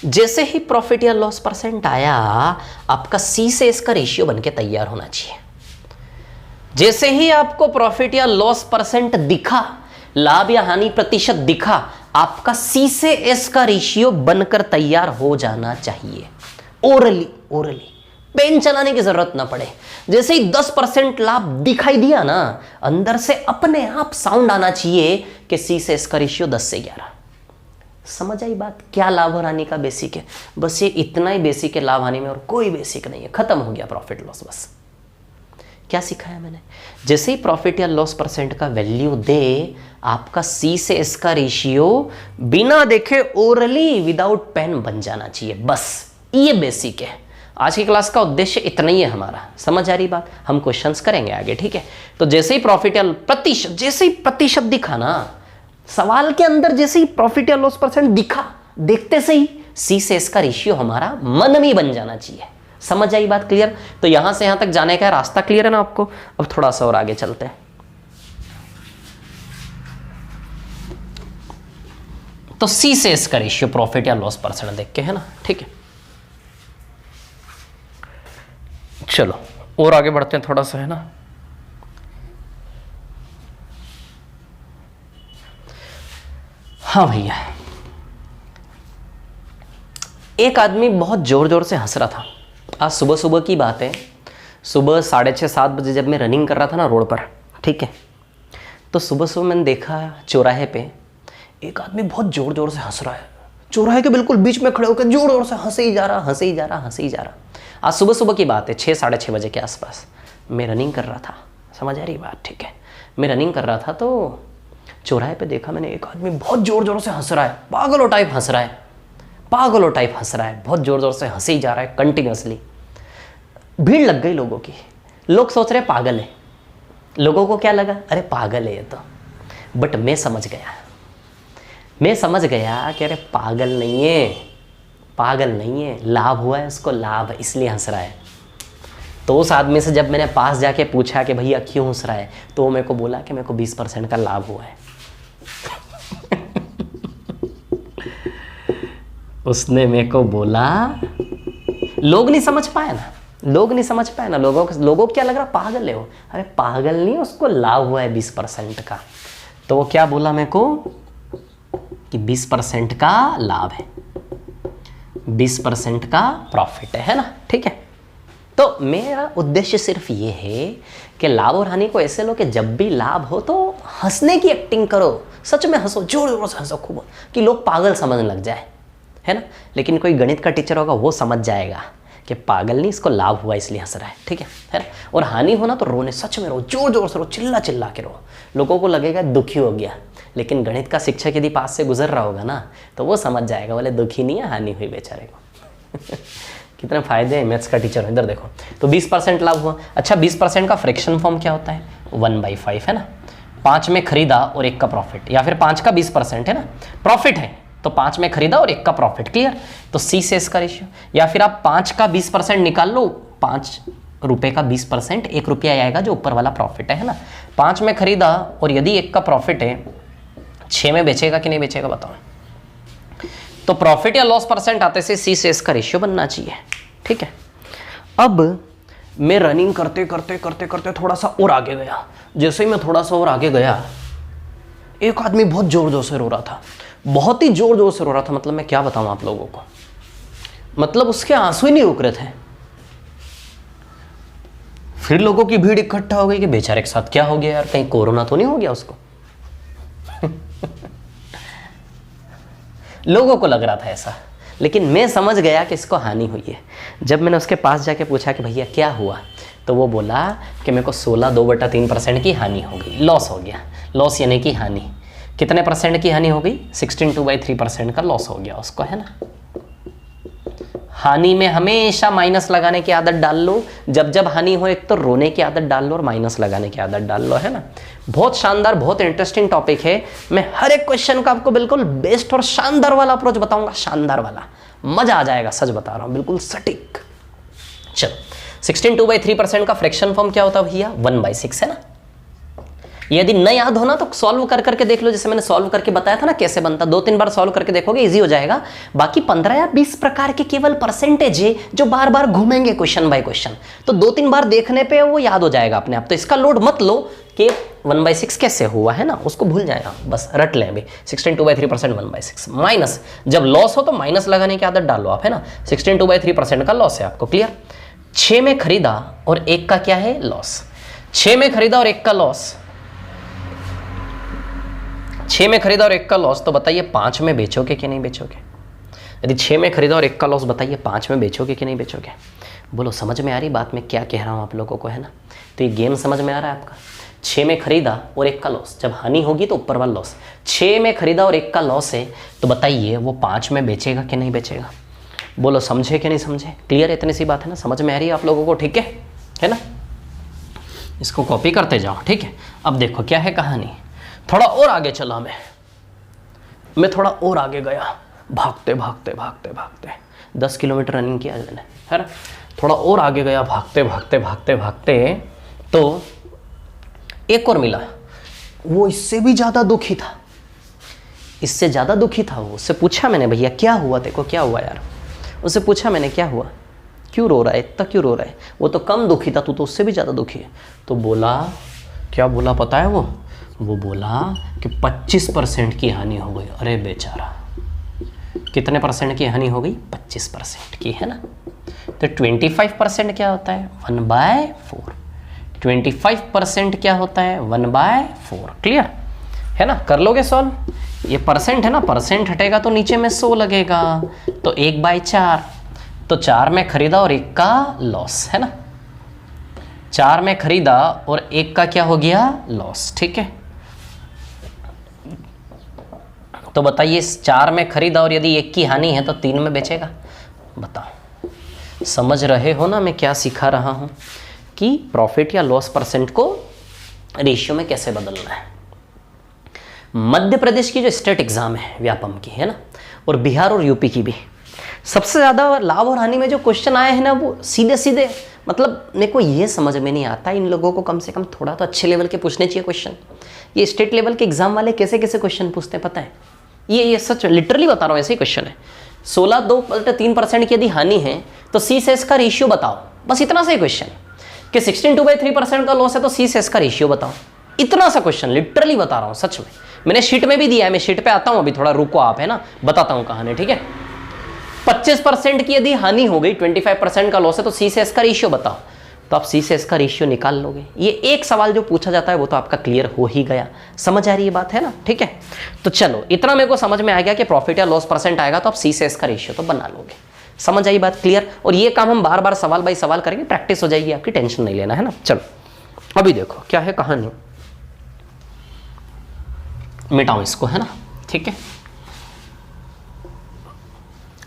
जैसे ही प्रॉफिट या लॉस परसेंट आया, आपका सी से इसका रेशियो बनके तैयार होना चाहिए। जैसे ही आपको प्रॉफिट या लॉस परसेंट दिखा, लाभ या हानि प्रतिशत दिखा, आपका सी से एस का रेशियो बनकर तैयार हो जाना चाहिए। ओरली पेन चलाने की जरूरत ना पड़े। जैसे ही 10% लाभ दिखाई दिया ना, अंदर से अपने आप साउंड आना चाहिए कि सी से एस का रेशियो 10 से 11। समझ आई बात, क्या लाभ और हानि का बेसिक है, बस ये इतना ही बेसिक है लाभ हानि में, और कोई बेसिक नहीं है, खत्म हो गया प्रॉफिट लॉस। बस क्या सिखाया मैंने, जैसे ही प्रॉफिट या लॉस परसेंट का वैल्यू दे, आपका सी से एस का रेशियो बिना देखे ओरली विदाउट पेन बन जाना चाहिए। बस ये बेसिक है। आज की क्लास का उद्देश्य इतना ही है हमारा, समझ आ रही बात। हम क्वेश्चंस करेंगे आगे, ठीक है। तो जैसे ही प्रॉफिट या प्रतिशत, जैसे ही प्रतिशत दिखा ना सवाल के अंदर, जैसे ही प्रॉफिट या लॉस परसेंट दिखा, देखते से ही सी से एस का रेशियो हमारा मन में बन जाना चाहिए। समझ आई बात, क्लियर। तो यहां से यहां तक जाने का रास्ता क्लियर है ना आपको। अब थोड़ा सा और आगे चलते हैं। तो सी से एस का रेशियो प्रॉफिट या लॉस परसेंट देख के, है ना, ठीक है। चलो और आगे बढ़ते हैं थोड़ा सा, है ना। हाँ भैया, एक आदमी बहुत जोर जोर से हंस रहा था। आज सुबह सुबह की बात है, सुबह 6:30-7 बजे जब मैं रनिंग कर रहा था ना रोड पर, ठीक है। तो सुबह सुबह मैंने देखा चौराहे पे एक आदमी बहुत जोर जोर से हंस रहा है। चौराहे के बिल्कुल बीच में खड़े होकर जोर जोर से हंसे ही जा रहा। आज सुबह सुबह की बात है, 6-6:30 बजे के आसपास मैं रनिंग कर रहा था। समझ आ रही बात, ठीक है। मैं रनिंग कर रहा था तो चौराहे पे देखा मैंने एक आदमी बहुत जोर जोर से हंस रहा है, पागलों टाइप हंस रहा है। पागलों टाइप हंस रहा है, बहुत जोर जोर से हंसे ही जा रहा है कंटिन्यूसली। भीड़ लग गई लोगों की, लोग सोच रहे पागल है। लोगों को क्या लगा, अरे पागल है ये तो। बट मैं समझ गया कि अरे पागल नहीं है, लाभ हुआ है उसको, लाभ, इसलिए हंस रहा है। तो उस आदमी से जब मैंने पास जाके पूछा कि भैया क्यों हंस रहा है, तो वो मेरे को बोला कि मेरे को 20% का लाभ हुआ है। उसने मेरे को बोला, लोग नहीं समझ पाए ना, लोगों को क्या लग रहा, पागल है वो। अरे पागल नहीं, उसको लाभ हुआ है 20% का। तो वो क्या बोला मेरे को कि 20% का लाभ है, 20% का प्रॉफिट है ना, ठीक है। तो मेरा उद्देश्य सिर्फ ये है कि लाभ और हानि को ऐसे लो कि जब भी लाभ हो तो हंसने की एक्टिंग करो, सच में हंसो, जोर जोर से हंसो खूब, कि लोग पागल समझने लग जाए, है ना। लेकिन कोई गणित का टीचर होगा, वो समझ जाएगा कि पागल नहीं, इसको लाभ हुआ इसलिए हंस रहा है, ठीक है ना। और हानि होना तो रोने, सच में रो, जोर जोर से रो, चिल्ला चिल्ला के रो, लोगों को लगेगा दुखी हो गया। लेकिन गणित का शिक्षक यदि पास से गुजर रहा होगा ना, तो वो समझ जाएगा, बोले दुखी नहीं है, हानि हुई बेचारे को। कितने फायदे हैं मैथ्स का टीचर, इधर देखो। तो 20% लाभ हुआ। अच्छा, 20% का फ्रैक्शन फॉर्म क्या होता है, 1/5 है ना। 5 में खरीदा और 1 का प्रॉफिट, या फिर 5 का 20% है ना, प्रॉफिट है तो 5 में खरीदा और 1 का प्रॉफिट, क्लियर। तो C से इसका रेशियो, या फिर आप 5 का 20% निकाल लो, 5 रुपए का 20% 1 रुपया आएगा, जो ऊपर वाला प्रॉफिट है ना। 5 में खरीदा और यदि 1 का प्रॉफिट है, 6 में बेचेगा कि नहीं बेचेगा बताओ। तो प्रॉफिट या लॉस परसेंट आते से C से इसका रेशियो बनना चाहिए, ठीक है। अब मैं रनिंग करते करते थोड़ा सा और आगे गया। जैसे ही मैं थोड़ा सा और आगे गया, एक आदमी बहुत जोर जोर से रो रहा था, बहुत ही जोर जोर से रो रहा था। मतलब मैं क्या बताऊं आप लोगों को, मतलब उसके आंसू ही नहीं रुक रहे थे। फिर लोगों की भीड़ इकट्ठा हो गई कि बेचारे के साथ क्या हो गया यार, कहीं कोरोना तो नहीं हो गया उसको। लोगों को लग रहा था ऐसा, लेकिन मैं समझ गया कि इसको हानि हुई है। जब मैंने उसके पास जाके पूछा कि भैया क्या हुआ, तो वो बोला कि मेरे को 16 2/3% की हानि हो गई, लॉस हो गया। लॉस यानी कि हानि, कितने परसेंट की हानि हो गई, 16 2/3% का लॉस हो गया उसको, है ना। हानि में हमेशा माइनस लगाने की आदत डाल लो। जब जब हानि हो, एक तो रोने की आदत डाल लो और माइनस लगाने की आदत डाल लो, है ना। बहुत शानदार, बहुत इंटरेस्टिंग टॉपिक है। मैं हर एक क्वेश्चन का आपको बिल्कुल बेस्ट और शानदार वाला अप्रोच बताऊंगा, शानदार वाला, मजा आ जाएगा, सच बता रहा हूं, बिल्कुल सटीक। चलो, 16 2/3% का फ्रैक्शन फॉर्म क्या होता है भैया, 1/6 है ना। यदि न याद हो ना तो सॉल्व कर करके देख लो, जैसे मैंने सॉल्व करके बताया था ना कैसे बनता, 2-3 बार सॉल्व करके देखोगे, इजी हो जाएगा। बाकी 15 या 20 प्रकार के केवल परसेंटेज है जो बार बार घूमेंगे क्वेश्चन बाय क्वेश्चन, तो 2-3 बार देखने पे वो याद हो जाएगा अपने आप। तो इसका लोड मत लो कि 1/6 कैसे हुआ, है ना, उसको भूल जाएगा, बस रट लें अभी। 16 2/3% 1/6 माइनस, जब लॉस हो तो माइनस लगाने की आदत डालो आप, है ना। 16 2/3% का लॉस है आपको, क्लियर। 6 में खरीदा और 1 का क्या है, लॉस। 6 में खरीदा और 1 का लॉस, 6 में खरीदा और 1 का लॉस, तो बताइए 5 में बेचोगे कि नहीं बेचोगे। यदि 6 में खरीदा और 1 का लॉस, बताइए 5 में बेचोगे कि नहीं बेचोगे। बोलो, समझ में आ रही बात मैं क्या कह रहा हूं आप लोगों को, है ना। तो ये गेम समझ में आ रहा है आपका। 6 में खरीदा और 1 का लॉस, जब हानि होगी तो ऊपर वाला लॉस। 6 में खरीदा और 1 का लॉस है, तो बताइए वो 5 में बेचेगा कि नहीं बेचेगा। बोलो, समझे कि नहीं समझे, क्लियर है, इतनी सी बात है ना, समझ में आ रही है आप लोगों को, ठीक है ना। इसको कॉपी करते जाओ, ठीक है। अब देखो क्या है कहानी, थोड़ा और आगे चला मैं थोड़ा और आगे गया, भागते 10 किलोमीटर रनिंग किया मैंने, है ना। थोड़ा और आगे गया, भागते, तो एक और मिला, वो इससे भी ज़्यादा दुखी था, इससे ज़्यादा दुखी था वो। उससे पूछा मैंने, भैया क्या हुआ, देखो क्या हुआ यार। उससे पूछा मैंने, क्या हुआ, क्यों रो रहा है, इतना क्यों रो रहा है। वो तो कम दुखी था, तू तो उससे भी ज़्यादा दुखी है। तो बोला, क्या बोला पता है वो बोला कि 25% की हानि हो गई। अरे बेचारा, कितने परसेंट की हानि हो गई, 25% की, है ना। तो 25% क्या होता है, 1/4। 25% क्या होता है, 1/4, क्लियर है ना। कर लोगे सॉल्व। ये परसेंट है ना, परसेंट हटेगा तो नीचे में 100 लगेगा, तो 1/4। तो 4 में खरीदा और 1 का लॉस, है ना। 4 में खरीदा और 1 का क्या हो गया, लॉस, ठीक है। तो बताइए 4 में खरीदा और यदि 1 की हानि है तो 3 में बेचेगा। बताओ, समझ रहे हो ना मैं क्या सिखा रहा हूँ कि प्रॉफिट या लॉस परसेंट को रेशियो में कैसे बदलना है। मध्य प्रदेश की जो स्टेट एग्जाम है व्यापम की, है ना, और बिहार और यूपी की भी, सबसे ज़्यादा लाभ और हानि में जो क्वेश्चन आए हैं ना वो सीधे सीधे, मतलब मेरे को ये समझ में नहीं आता इन लोगों को कम से कम थोड़ा तो अच्छे लेवल के पूछने चाहिए क्वेश्चन। ये स्टेट लेवल के एग्जाम वाले कैसे कैसे क्वेश्चन पूछते हैं पता है? ये सच लिटरली बता रहा हूँ, ऐसे ही क्वेश्चन है। 16.2% की यदि हानि है तो सी से एस का रेशियो बताओ, बस इतना सा ही क्वेश्चन। कि 16/3% का लॉस है तो सी से एस का रेशियो बताओ, इतना सा क्वेश्चन लिटरली बता रहा हूँ सच में। मैंने शीट में भी दिया है, मैं शीट पे आता हूँ अभी, थोड़ा रुको आप, है ना, बताता हूँ कहानी, ठीक है। 25% की यदि हानि हो गई, 25% का लॉस है तो सी से एस का रेशियो बताओ, तो आप सी से एस का रेशियो निकाल लोगे। ये एक सवाल जो पूछा जाता है वो तो आपका क्लियर हो ही गया। समझ आ रही है बात, है ना, ठीक है। तो चलो इतना मेरे को समझ में आ गया कि प्रॉफिट या लॉस परसेंट आएगा तो आप सी से एस का रेशियो तो बना लोगे। समझ आई बात, क्लियर। और ये काम हम बार बार सवाल बाई सवाल करेंगे, प्रैक्टिस हो जाएगी आपकी, टेंशन नहीं लेना, है ना। चलो अभी देखो क्या है कहानी, मिटाओ इसको, है ना, ठीक है।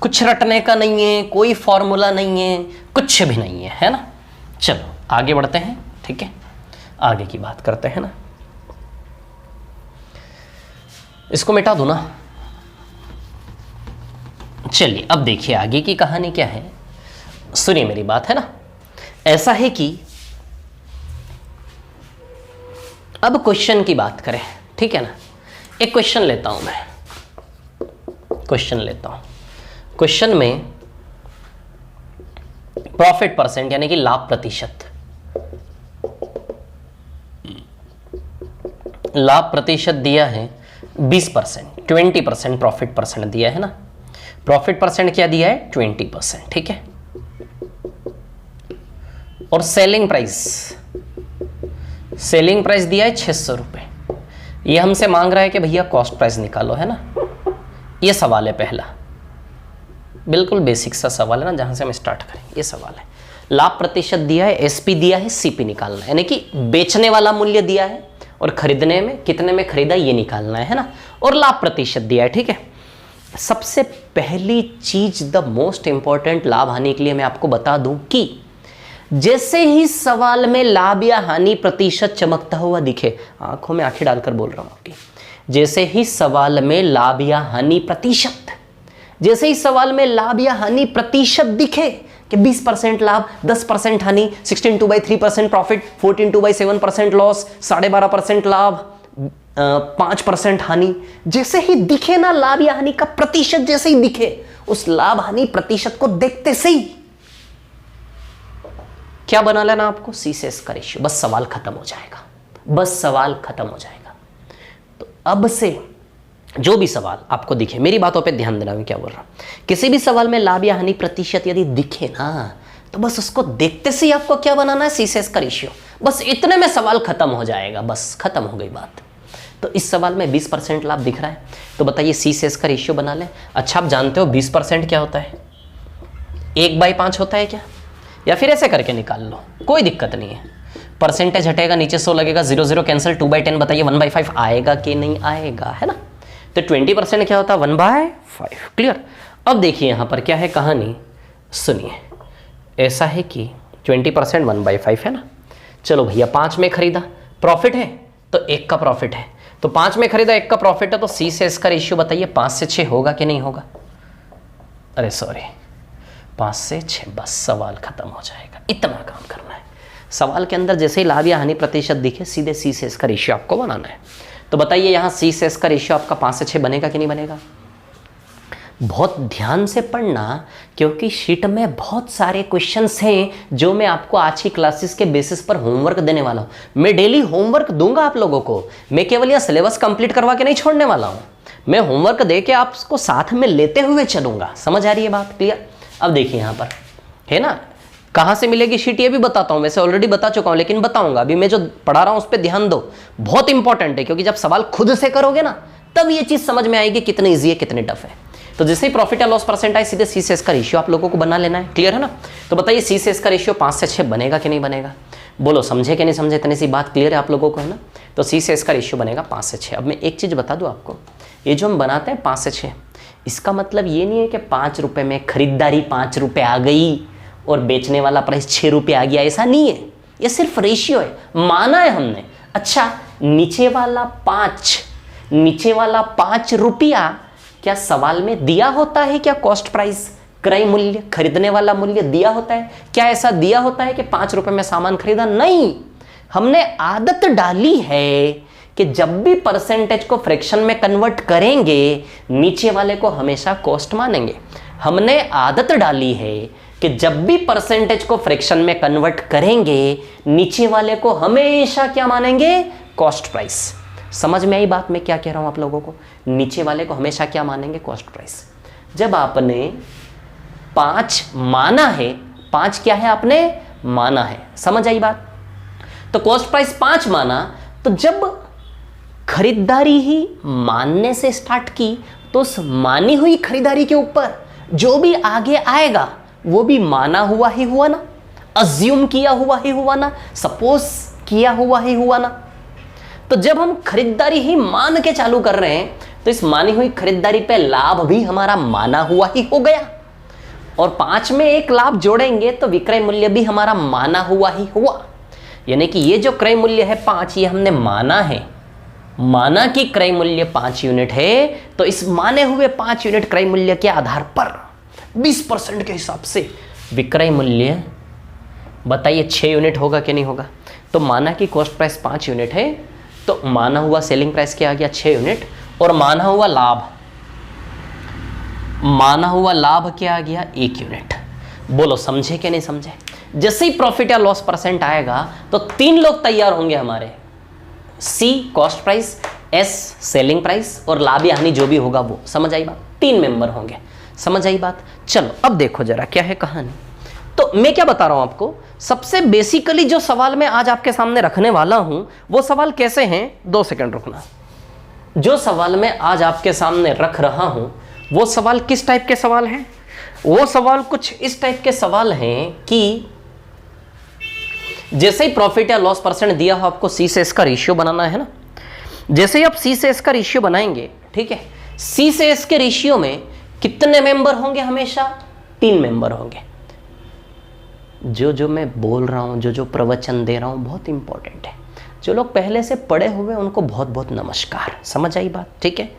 कुछ रटने का नहीं है, कोई फॉर्मूला नहीं है, कुछ भी नहीं है ना। चलो आगे बढ़ते हैं, ठीक है, आगे की बात करते हैं ना। इसको मिटा दूं ना। चलिए अब देखिए आगे की कहानी क्या है, सुनिए मेरी बात, है ना। ऐसा है कि अब क्वेश्चन की बात करें, ठीक है ना। एक क्वेश्चन लेता हूं मैं, क्वेश्चन लेता हूं। क्वेश्चन में प्रॉफिट परसेंट यानी कि लाभ प्रतिशत, लाभ प्रतिशत दिया है 20%, 20% प्रॉफिट परसेंट दिया है ना। प्रॉफिट परसेंट क्या दिया है? 20%, ठीक है। और सेलिंग प्राइस, सेलिंग प्राइस दिया है 600 रुपए। ये हमसे मांग रहा है कि भैया कॉस्ट प्राइस निकालो, है ना। ये सवाल है पहला, बिल्कुल बेसिक सा सवाल है ना, जहां से हम स्टार्ट करें। ये सवाल है, लाभ प्रतिशत दिया है, एसपी दिया है, सीपी निकालना है, यानी कि बेचने वाला मूल्य दिया है और खरीदने में कितने में खरीदा ये निकालना है ना। और लाभ प्रतिशत दिया है, ठीक है। सबसे पहली चीज, द मोस्ट इंपॉर्टेंट, लाभ हानि के लिए मैं आपको बता दूं कि जैसे ही सवाल में लाभ या हानि प्रतिशत चमकता हुआ दिखे, आंखों में आंखें डालकर बोल रहा हूं आपकी, जैसे ही सवाल में लाभ या हानि प्रतिशत, जैसे ही सवाल में लाभ या हानि प्रतिशत दिखे कि 20% लाभ, 10% हानि, 16/3% प्रॉफिट, 14/7% लॉस, 12.5% लाभ, 5% हानि, जैसे ही दिखे ना लाभ या हानि का प्रतिशत, जैसे ही दिखे, उस लाभ हानि प्रतिशत को देखते से ही क्या बना लेना आपको? सी से एस का रेशियो। बस सवाल खत्म हो जाएगा, बस सवाल खत्म हो जाएगा। तो अब से जो भी सवाल आपको दिखे, मेरी बातों पे ध्यान देना, मैं क्या बोल रहा हूं। किसी भी सवाल में लाभ या हानि प्रतिशत यदि दिखे ना, तो बस उसको देखते से ही आपको क्या बनाना है? सी से एस का रेशियो। बस इतने में सवाल खत्म हो जाएगा, बस खत्म हो गई बात। तो इस सवाल में 20% लाभ दिख रहा है, तो बताइए सी से एस का रेशियो बना लें। अच्छा आप जानते हो 20% क्या होता है? 1/5 होता है क्या? या फिर ऐसे करके निकाल लो, कोई दिक्कत नहीं है। परसेंटेज हटेगा, नीचे 100 लगेगा, 0 0 कैंसिल, 2/10 बताइए 1/5 आएगा कि नहीं आएगा, है ना। तो 20% क्या होता है? 1/5, क्लियर। अब देखिए यहां पर क्या है कहानी, सुनिए। ऐसा है कि 20% 1/5 है ना। चलो भैया 5 में खरीदा, प्रॉफिट है तो 1 का प्रॉफिट है, तो 5 में खरीदा, 1 का प्रॉफिट है, तो सी से एस का रेशियो बताइए 5 से 6 होगा कि नहीं होगा? अरे सॉरी, 5 से 6, बस सवाल खत्म हो जाएगा। इतना काम करना है। सवाल के अंदर जैसे ही लाभ या हानि प्रतिशत दिखे, सीधे सी से एस का रेशियो आपको बनाना है। तो बताइए यहाँ सी से एस का रेशियो आपका 5 से 6 बनेगा कि नहीं बनेगा? बहुत ध्यान से पढ़ना, क्योंकि शीट में बहुत सारे क्वेश्चंस हैं जो मैं आपको आज की क्लासेस के बेसिस पर होमवर्क देने वाला हूं। मैं डेली होमवर्क दूंगा आप लोगों को, मैं केवल यह सिलेबस कंप्लीट करवा के नहीं छोड़ने वाला हूं। मैं होमवर्क दे के आपको साथ में लेते हुए चलूंगा। समझ आ रही है बात, क्लियर। अब देखिए यहाँ पर है ना, कहाँ से मिलेगी शीट ये भी बताता हूँ, वैसे ऑलरेडी बता चुका हूँ लेकिन बताऊंगा। अभी मैं जो पढ़ा रहा हूँ उस पर ध्यान दो, बहुत इंपॉर्टेंट है, क्योंकि जब सवाल खुद से करोगे ना तब ये चीज़ समझ में आएगी कितनी ईजी है, कितनी टफ है। तो जैसे ही प्रॉफिट या लॉस परसेंट आए, सीधे सी से एस का रेशियो आप लोगों को बना लेना है, क्लियर है ना। तो बताइए सी से एस का रेशियो 5 से 6 बनेगा कि नहीं बनेगा? बोलो समझे कि नहीं समझे? इतनी सी बात क्लियर है आप लोगों को, है ना। तो सी से एस का रेशियो बनेगा 5 से 6। अब मैं एक चीज़ बता दूँ आपको, ये जो हम बनाते हैं 5 से 6, इसका मतलब ये नहीं है कि 5 रुपये में खरीदारी 5 रुपये आ गई और बेचने वाला प्राइस 6 रुपये आ गया, ऐसा नहीं है। ये सिर्फ रेशियो है, माना है हमने। अच्छा, नीचे वाला 5 रुपया क्या सवाल में दिया होता है? क्या कॉस्ट प्राइस, क्रय मूल्य, खरीदने वाला मूल्य दिया होता है? क्या ऐसा दिया होता है कि 5 रुपये में सामान खरीदा? नहीं। हमने आदत डाली है कि जब भी परसेंटेज को फ्रैक्शन में कन्वर्ट करेंगे, नीचे वाले को हमेशा कॉस्ट मानेंगे। हमने आदत डाली है कि जब भी परसेंटेज को फ्रैक्शन में कन्वर्ट करेंगे, नीचे वाले को हमेशा क्या मानेंगे? Cost price. समझ में आई बात मैं क्या कह रहा हूं आप लोगों को? नीचे वाले को हमेशा क्या मानेंगे? Cost price. जब आपने 5 माना है, 5 क्या है? आपने माना है। समझ आई बात? तो कॉस्ट प्राइस 5 माना, तो जब खरीदारी ही मानने से स्टार्ट की, तो उस मानी हुई खरीदारी के ऊपर जो भी आगे आएगा वो भी माना हुआ ही हुआ ना, अज्यूम किया हुआ ही हुआ ना, सपोज किया हुआ ही हुआ ना। तो जब हम खरीदारी ही मान के चालू कर रहे हैं, तो इस मानी हुई खरीदारी पे लाभ भी हमारा माना हुआ ही हो गया, और 5 में एक लाभ जोड़ेंगे तो विक्रय मूल्य भी हमारा माना हुआ ही हुआ। यानी कि ये जो क्रय मूल्य है 5, ये हमने माना है, माना कि क्रय मूल्य 5 यूनिट है, तो इस माने हुए 5 यूनिट क्रय मूल्य के आधार पर 20% के हिसाब से विक्रय मूल्य बताइए 6 यूनिट होगा कि नहीं होगा? तो माना कि कॉस्ट प्राइस 5 यूनिट है, तो माना हुआ सेलिंग प्राइस क्या आ गया? 6 यूनिट। और माना हुआ लाभ क्या आ गया? 1 यूनिट। बोलो समझे कि नहीं समझे? जैसे ही प्रॉफिट या लॉस परसेंट आएगा तो 3 लोग तैयार होंगे हमारे, C cost price, S selling price, और लाभ या हानि जो भी होगा वो। समझ आई बात? 3 मेंबर होंगे। समझ आई बात? चलो अब देखो जरा क्या है कहानी। तो मैं क्या बता रहा हूं आपको, सबसे बेसिकली जो सवाल मैं आज आपके सामने रखने वाला हूं, वो सवाल कैसे हैं? 2 सेकंड रुकना। जो सवाल मैं आज आपके सामने रख रहा हूं, वो सवाल किस टाइप के सवाल हैं? वो सवाल कुछ इस टाइप के सवाल हैं कि जैसे ही प्रॉफिट या लॉस परसेंट दिया हो, आपको सी से एस का रेशियो बनाना है ना। जैसे ही आप सी से एस का रेशियो बनाएंगे, ठीक है, सी से एस के रेशियो में कितने मेंबर होंगे? हमेशा 3 मेंबर होंगे। जो मैं बोल रहा हूं, जो प्रवचन दे रहा हूं, बहुत इंपॉर्टेंट है। जो लोग पहले से पढ़े हुए उनको बहुत बहुत नमस्कार। समझ आई बात? ठीक है।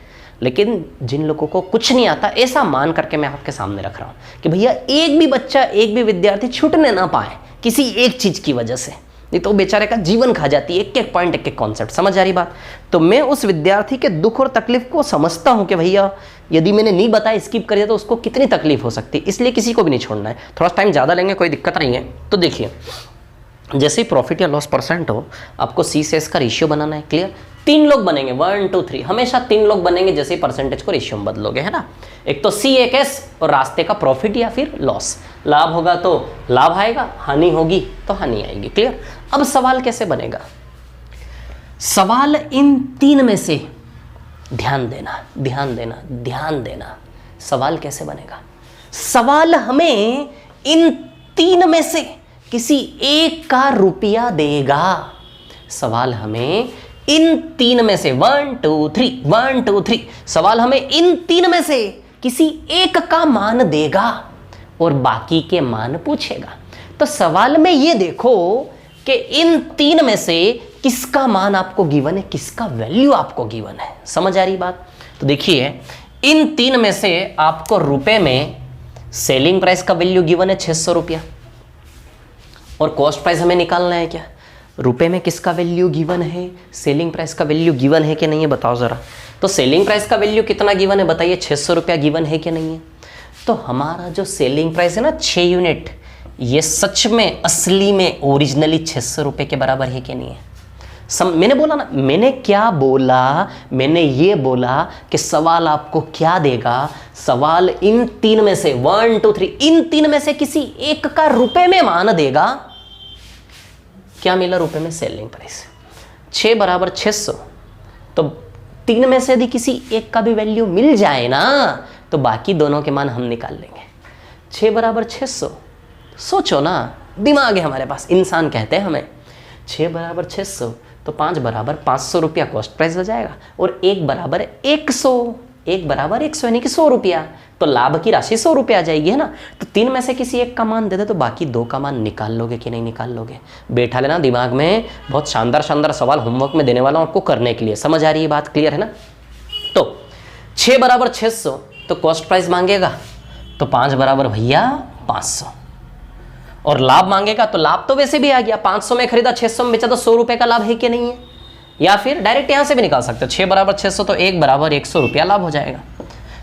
लेकिन जिन लोगों को कुछ नहीं आता, ऐसा मान करके मैं आपके सामने रख रहा हूं कि भैया एक भी बच्चा, एक भी विद्यार्थी छूटने ना पाए किसी एक चीज की वजह से, नहीं तो बेचारे का जीवन खा जाती है। एक पॉइंट, एक कॉन्सेप्ट। समझ आ रही बात? तो मैं उस विद्यार्थी के दुख और तकलीफ को समझता हूं कि भैया यदि मैंने नहीं बताया, स्किप कर दिया, तो उसको कितनी तकलीफ हो सकती है। इसलिए किसी को भी नहीं छोड़ना है। थोड़ा टाइम ज़्यादा लेंगे, कोई दिक्कत नहीं है। तो देखिए, जैसे ही प्रॉफिट या लॉस परसेंट हो, आपको सी से एस का रेशियो बनाना है। क्लियर? 3 लोग बनेंगे, 1 2 3, हमेशा 3 लोग बनेंगे जैसे ही परसेंटेज को रेशियो में बदलोगे, है ना। एक तो सी, एक एस, और रास्ते का प्रॉफिट या फिर लॉस। लाभ होगा तो लाभ आएगा, हानि होगी तो हानि आएगी। क्लियर? अब सवाल कैसे बनेगा? सवाल इन 3 में से, ध्यान देना, ध्यान देना, ध्यान देना। सवाल कैसे बनेगा? सवाल हमें इन 3 में से किसी एक का रुपया देगा। सवाल हमें इन 3 में से 1 2 3 1 2 3, सवाल हमें इन 3 में से किसी एक का मान देगा और बाकी के मान पूछेगा। तो सवाल में ये देखो कि इन 3 में से किसका मान आपको गिवन है, किसका वैल्यू आपको गिवन है। समझ आ रही बात? तो देखिए, इन 3 में से आपको रुपए में सेलिंग प्राइस का वैल्यू गिवन है 600 रुपया, और कॉस्ट प्राइस हमें निकालना है। क्या रुपए में किसका वैल्यू गिवन है, सेलिंग प्राइस का वैल्यू गिवन है कि नहीं है, बताओ जरा। तो सेलिंग प्राइस का वैल्यू कितना गिवन है बताइए, 600 रुपया गिवन है कि नहीं है। तो हमारा जो सेलिंग प्राइस है ना 6 यूनिट, ये सच में असली में ओरिजिनली 600 रुपये के बराबर है कि नहीं है। मैंने बोला ना, मैंने क्या बोला, मैंने ये बोला कि सवाल आपको क्या देगा। सवाल इन 3 में से 1 2 3, इन 3 में से किसी एक का रुपए में मान देगा। क्या मिला रुपए में? Selling price. 6 बराबर 600, तो 3 में से यदि किसी एक का भी वैल्यू मिल जाए ना, तो बाकी दोनों के मान हम निकाल लेंगे। 6 बराबर 600, सोचो ना, दिमाग है हमारे पास, इंसान कहते हैं हमें। 6 बराबर 600, तो 5 बराबर 500 रुपया कॉस्ट प्राइस हो जाएगा और 1 बराबर 100, 1 बराबर 100 यानी कि 100 रुपया, तो लाभ की राशि 100 रुपया आ जाएगी, है ना। तो 3 में से किसी एक का मान दे दे तो बाकी 2 का मान निकाल लोगे कि नहीं निकाल लोगे? बैठा लेना दिमाग में, बहुत शानदार शानदार सवाल होमवर्क में देने वाला हूं आपको करने के लिए। समझ आ रही है बात, क्लियर है ना। तो 6 बराबर 600 तो कॉस्ट प्राइस मांगेगा, तो 5 बराबर भैया 500, और लाभ मांगेगा तो लाभ तो वैसे भी आ गया, 500 में खरीदा 600 में बेचा तो 100 रुपए का लाभ है कि नहीं है। या फिर डायरेक्ट यहां से भी निकाल सकते हो, 6 बराबर 600 तो 1 बराबर 100 रुपया लाभ हो जाएगा।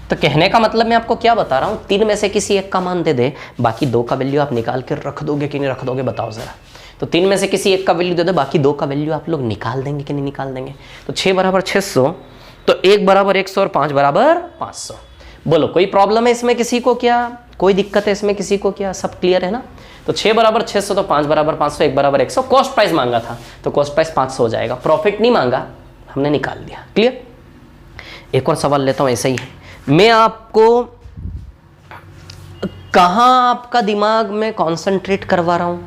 तो कहने का मतलब मैं आपको क्या बता रहा हूं, 3 में से किसी एक का मान दे दे, बाकी 2 का वैल्यू आप निकाल कर रख दोगे कि नहीं रख दोगे, बताओ जरा। तो 3 में से किसी एक का वैल्यू दे दो, बाकी 2 का वैल्यू आप लोग निकाल देंगे कि नहीं निकाल देंगे। तो 6 बराबर 600 तो 1 बराबर 100 और 5 बराबर 500। बोलो कोई प्रॉब्लम है इसमें किसी को क्या, कोई दिक्कत है इसमें किसी को क्या, सब क्लियर है ना। तो 6 बराबर 600 तो 5 बराबर 500, 1 बराबर 100, कॉस्ट प्राइस मांगा था तो कॉस्ट प्राइस 500 हो जाएगा, प्रॉफिट नहीं मांगा, हमने निकाल दिया। क्लियर। एक और सवाल लेता हूं ऐसा ही, मैं आपको कहां आपका दिमाग में कॉन्सेंट्रेट करवा रहा हूं,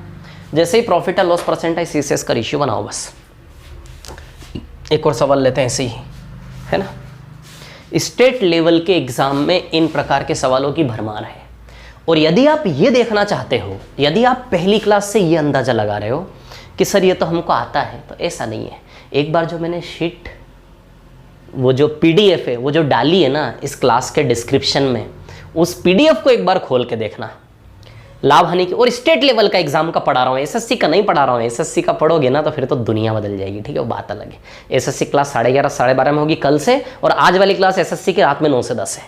जैसे ही profit and loss percentage CCS का रेशियो बनाओ बस। एक और सवाल लेते हैं ऐसे ही, है ना। स्टेट लेवल के एग्जाम में इन प्रकार के सवालों की भरमार है, और यदि आप ये देखना चाहते हो, यदि आप पहली क्लास से ये अंदाजा लगा रहे हो कि सर ये तो हमको आता है, तो ऐसा नहीं है। एक बार जो मैंने शीट, वो जो पीडीएफ है वो जो डाली है ना इस क्लास के डिस्क्रिप्शन में, उस पीडीएफ को एक बार खोल के देखना, लाभ हानि की। और स्टेट लेवल का एग्जाम का पढ़ा रहा हूँ, एसएससी का नहीं पढ़ा रहा हूँ। एसएससी का पढ़ोगे ना तो फिर तो दुनिया बदल जाएगी, ठीक है, वो बात अलग है। एसएससी क्लास 11:30 12:30 में होगी कल से, और आज वाली क्लास एसएससी की रात में 9 से 10 है,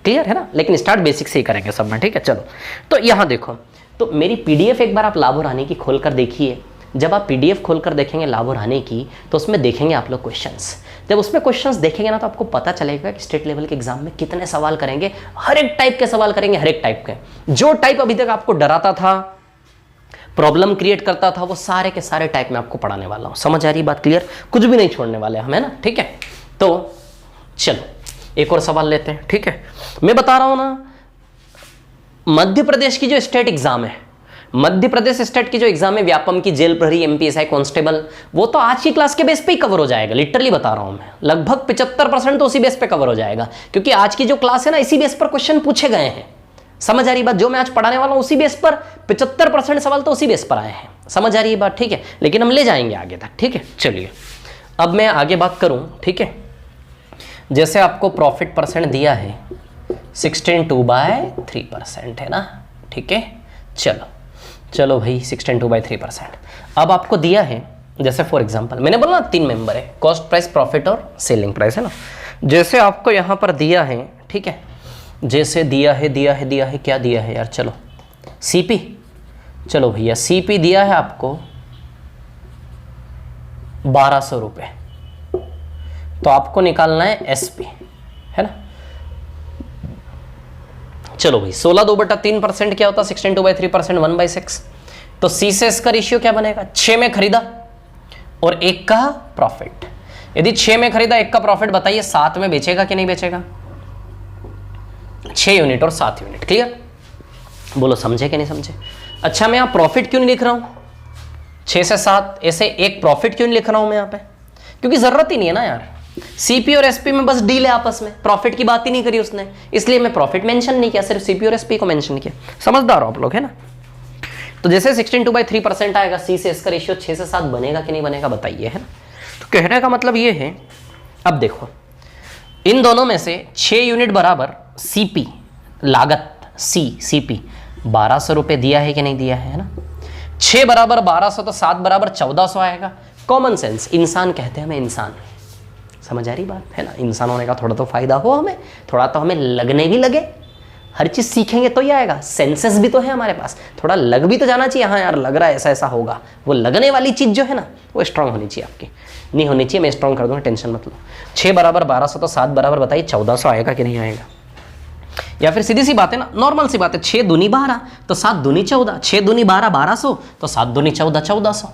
क्लियर है ना। लेकिन स्टार्ट बेसिक से ही करेंगे सब में, ठीक है। चलो तो यहाँ देखो, तो मेरी पीडीएफ एक बार आप लाभ और हानि की खोल कर देखिए। जब आप पीडीएफ खोलकर देखेंगे लाभ और हानि की, तो उसमें देखेंगे आप लोग क्वेश्चंस। जब उसमें क्वेश्चंस देखेंगे ना तो आपको पता चलेगा कि स्टेट लेवल के एग्जाम में कितने सवाल करेंगे, हर एक टाइप के सवाल करेंगे, हर एक टाइप के। जो टाइप अभी तक आपको डराता था, प्रॉब्लम क्रिएट करता था, वो सारे के सारे टाइप में आपको पढ़ाने वाला हूं। समझ आ रही बात, क्लियर, कुछ भी नहीं छोड़ने वाले हम, है ना, ठीक है। तो चलो एक और सवाल लेते हैं, ठीक है। मैं बता रहा हूं ना, मध्य प्रदेश की जो स्टेट एग्जाम है, मध्य प्रदेश स्टेट की जो एग्जाम है, व्यापम की, जेल प्रहरी, एमपीएसआई कांस्टेबल, वो तो आज की क्लास के बेस पे ही कवर हो जाएगा। लिटरली बता रहा हूं मैं, लगभग 75% तो उसी बेस पे कवर हो जाएगा, क्योंकि आज की जो क्लास है ना इसी बेस पर क्वेश्चन पूछे गए हैं। समझ आ रही बात, जो मैं आज पढ़ाने वाला हूं उसी बेस पर 75% सवाल तो उसी बेस पर आए हैं। समझ आ रही है बात, ठीक है। लेकिन हम ले जाएंगे आगे तक, ठीक है। चलिए अब मैं आगे बात करूं, ठीक है। जैसे आपको प्रॉफिट परसेंट दिया है 16/3% है ना, ठीक है। चलो भाई 16/3%। अब आपको दिया है, जैसे फॉर एग्जांपल मैंने बोला ना 3 मेंबर है, कॉस्ट प्राइस, प्रॉफिट और सेलिंग प्राइस, है ना। जैसे आपको यहां पर दिया है, ठीक है, जैसे दिया है क्या दिया है यार, चलो सीपी, चलो भैया सीपी दिया है आपको 1200 रुपये, तो आपको निकालना है एसपी, है ना। चलो भाई 16/2/3% क्या होता है, 16/3%, 1/6। तो सी से इसका रेशियो क्या बनेगा, 6 में खरीदा और 1 का प्रॉफिट। यदि 6 में खरीदा 1 का प्रॉफिट, बताइए 7 में बेचेगा कि नहीं बेचेगा, 6 यूनिट और 7 यूनिट, क्लियर। बोलो समझे कि नहीं समझे। अच्छा मैं यहां प्रॉफिट क्यों नहीं लिख रहा हूं, 6 से 7 ऐसे एक प्रॉफिट क्यों नहीं लिख रहा हूं मैं यहां पे, क्योंकि जरूरत ही नहीं है ना यार। सीपी और एसपी में बस डील है आपस में, प्रॉफिट की बात ही नहीं करी उसने, इसलिए मैं प्रॉफिट मेंशन नहीं किया, सिर्फ सीपी और एसपी को मेंशन किया। समझदार हो आप लोग, है ना। तो जैसे 16/3% आएगा, सी से इसका रेशियो 6 से 7 बनेगा कि नहीं बनेगा, बताइए, है ना। तो कहने का मतलब ये है, अब देखो इन दोनों में से 6 यूनिट बराबर सीपी, लागत सीपी 1200 रुपए दिया है कि नहीं दिया है ना। 6 बराबर 1200 तो 7 बराबर 1400 आएगा। कॉमन सेंस, इंसान कहते हैं हमें, इंसान, समझ आ रही बात, है ना। इंसान होने का थोड़ा तो फायदा हो हमें, थोड़ा तो हमें लगने भी लगे, हर चीज सीखेंगे तो ही आएगा। सेंसेस भी तो है हमारे पास, थोड़ा लग भी तो जाना चाहिए, हाँ यार लग रहा है ऐसा ऐसा होगा। वो लगने वाली चीज जो है ना वो स्ट्रांग होनी चाहिए, आपकी नहीं होनी चाहिए। मैं स्ट्रांग कर दूंगा, टेंशन मत लो। 6 बराबर 1200 तो 7 बराबर बताइए 1400 आएगा कि नहीं आएगा। या फिर सीधी सी बात है ना, नॉर्मल सी बात है, 6 दूनी 12 तो 7 दूनी 14, 6 दूनी 12 1200 तो 7 दूनी 14 1400।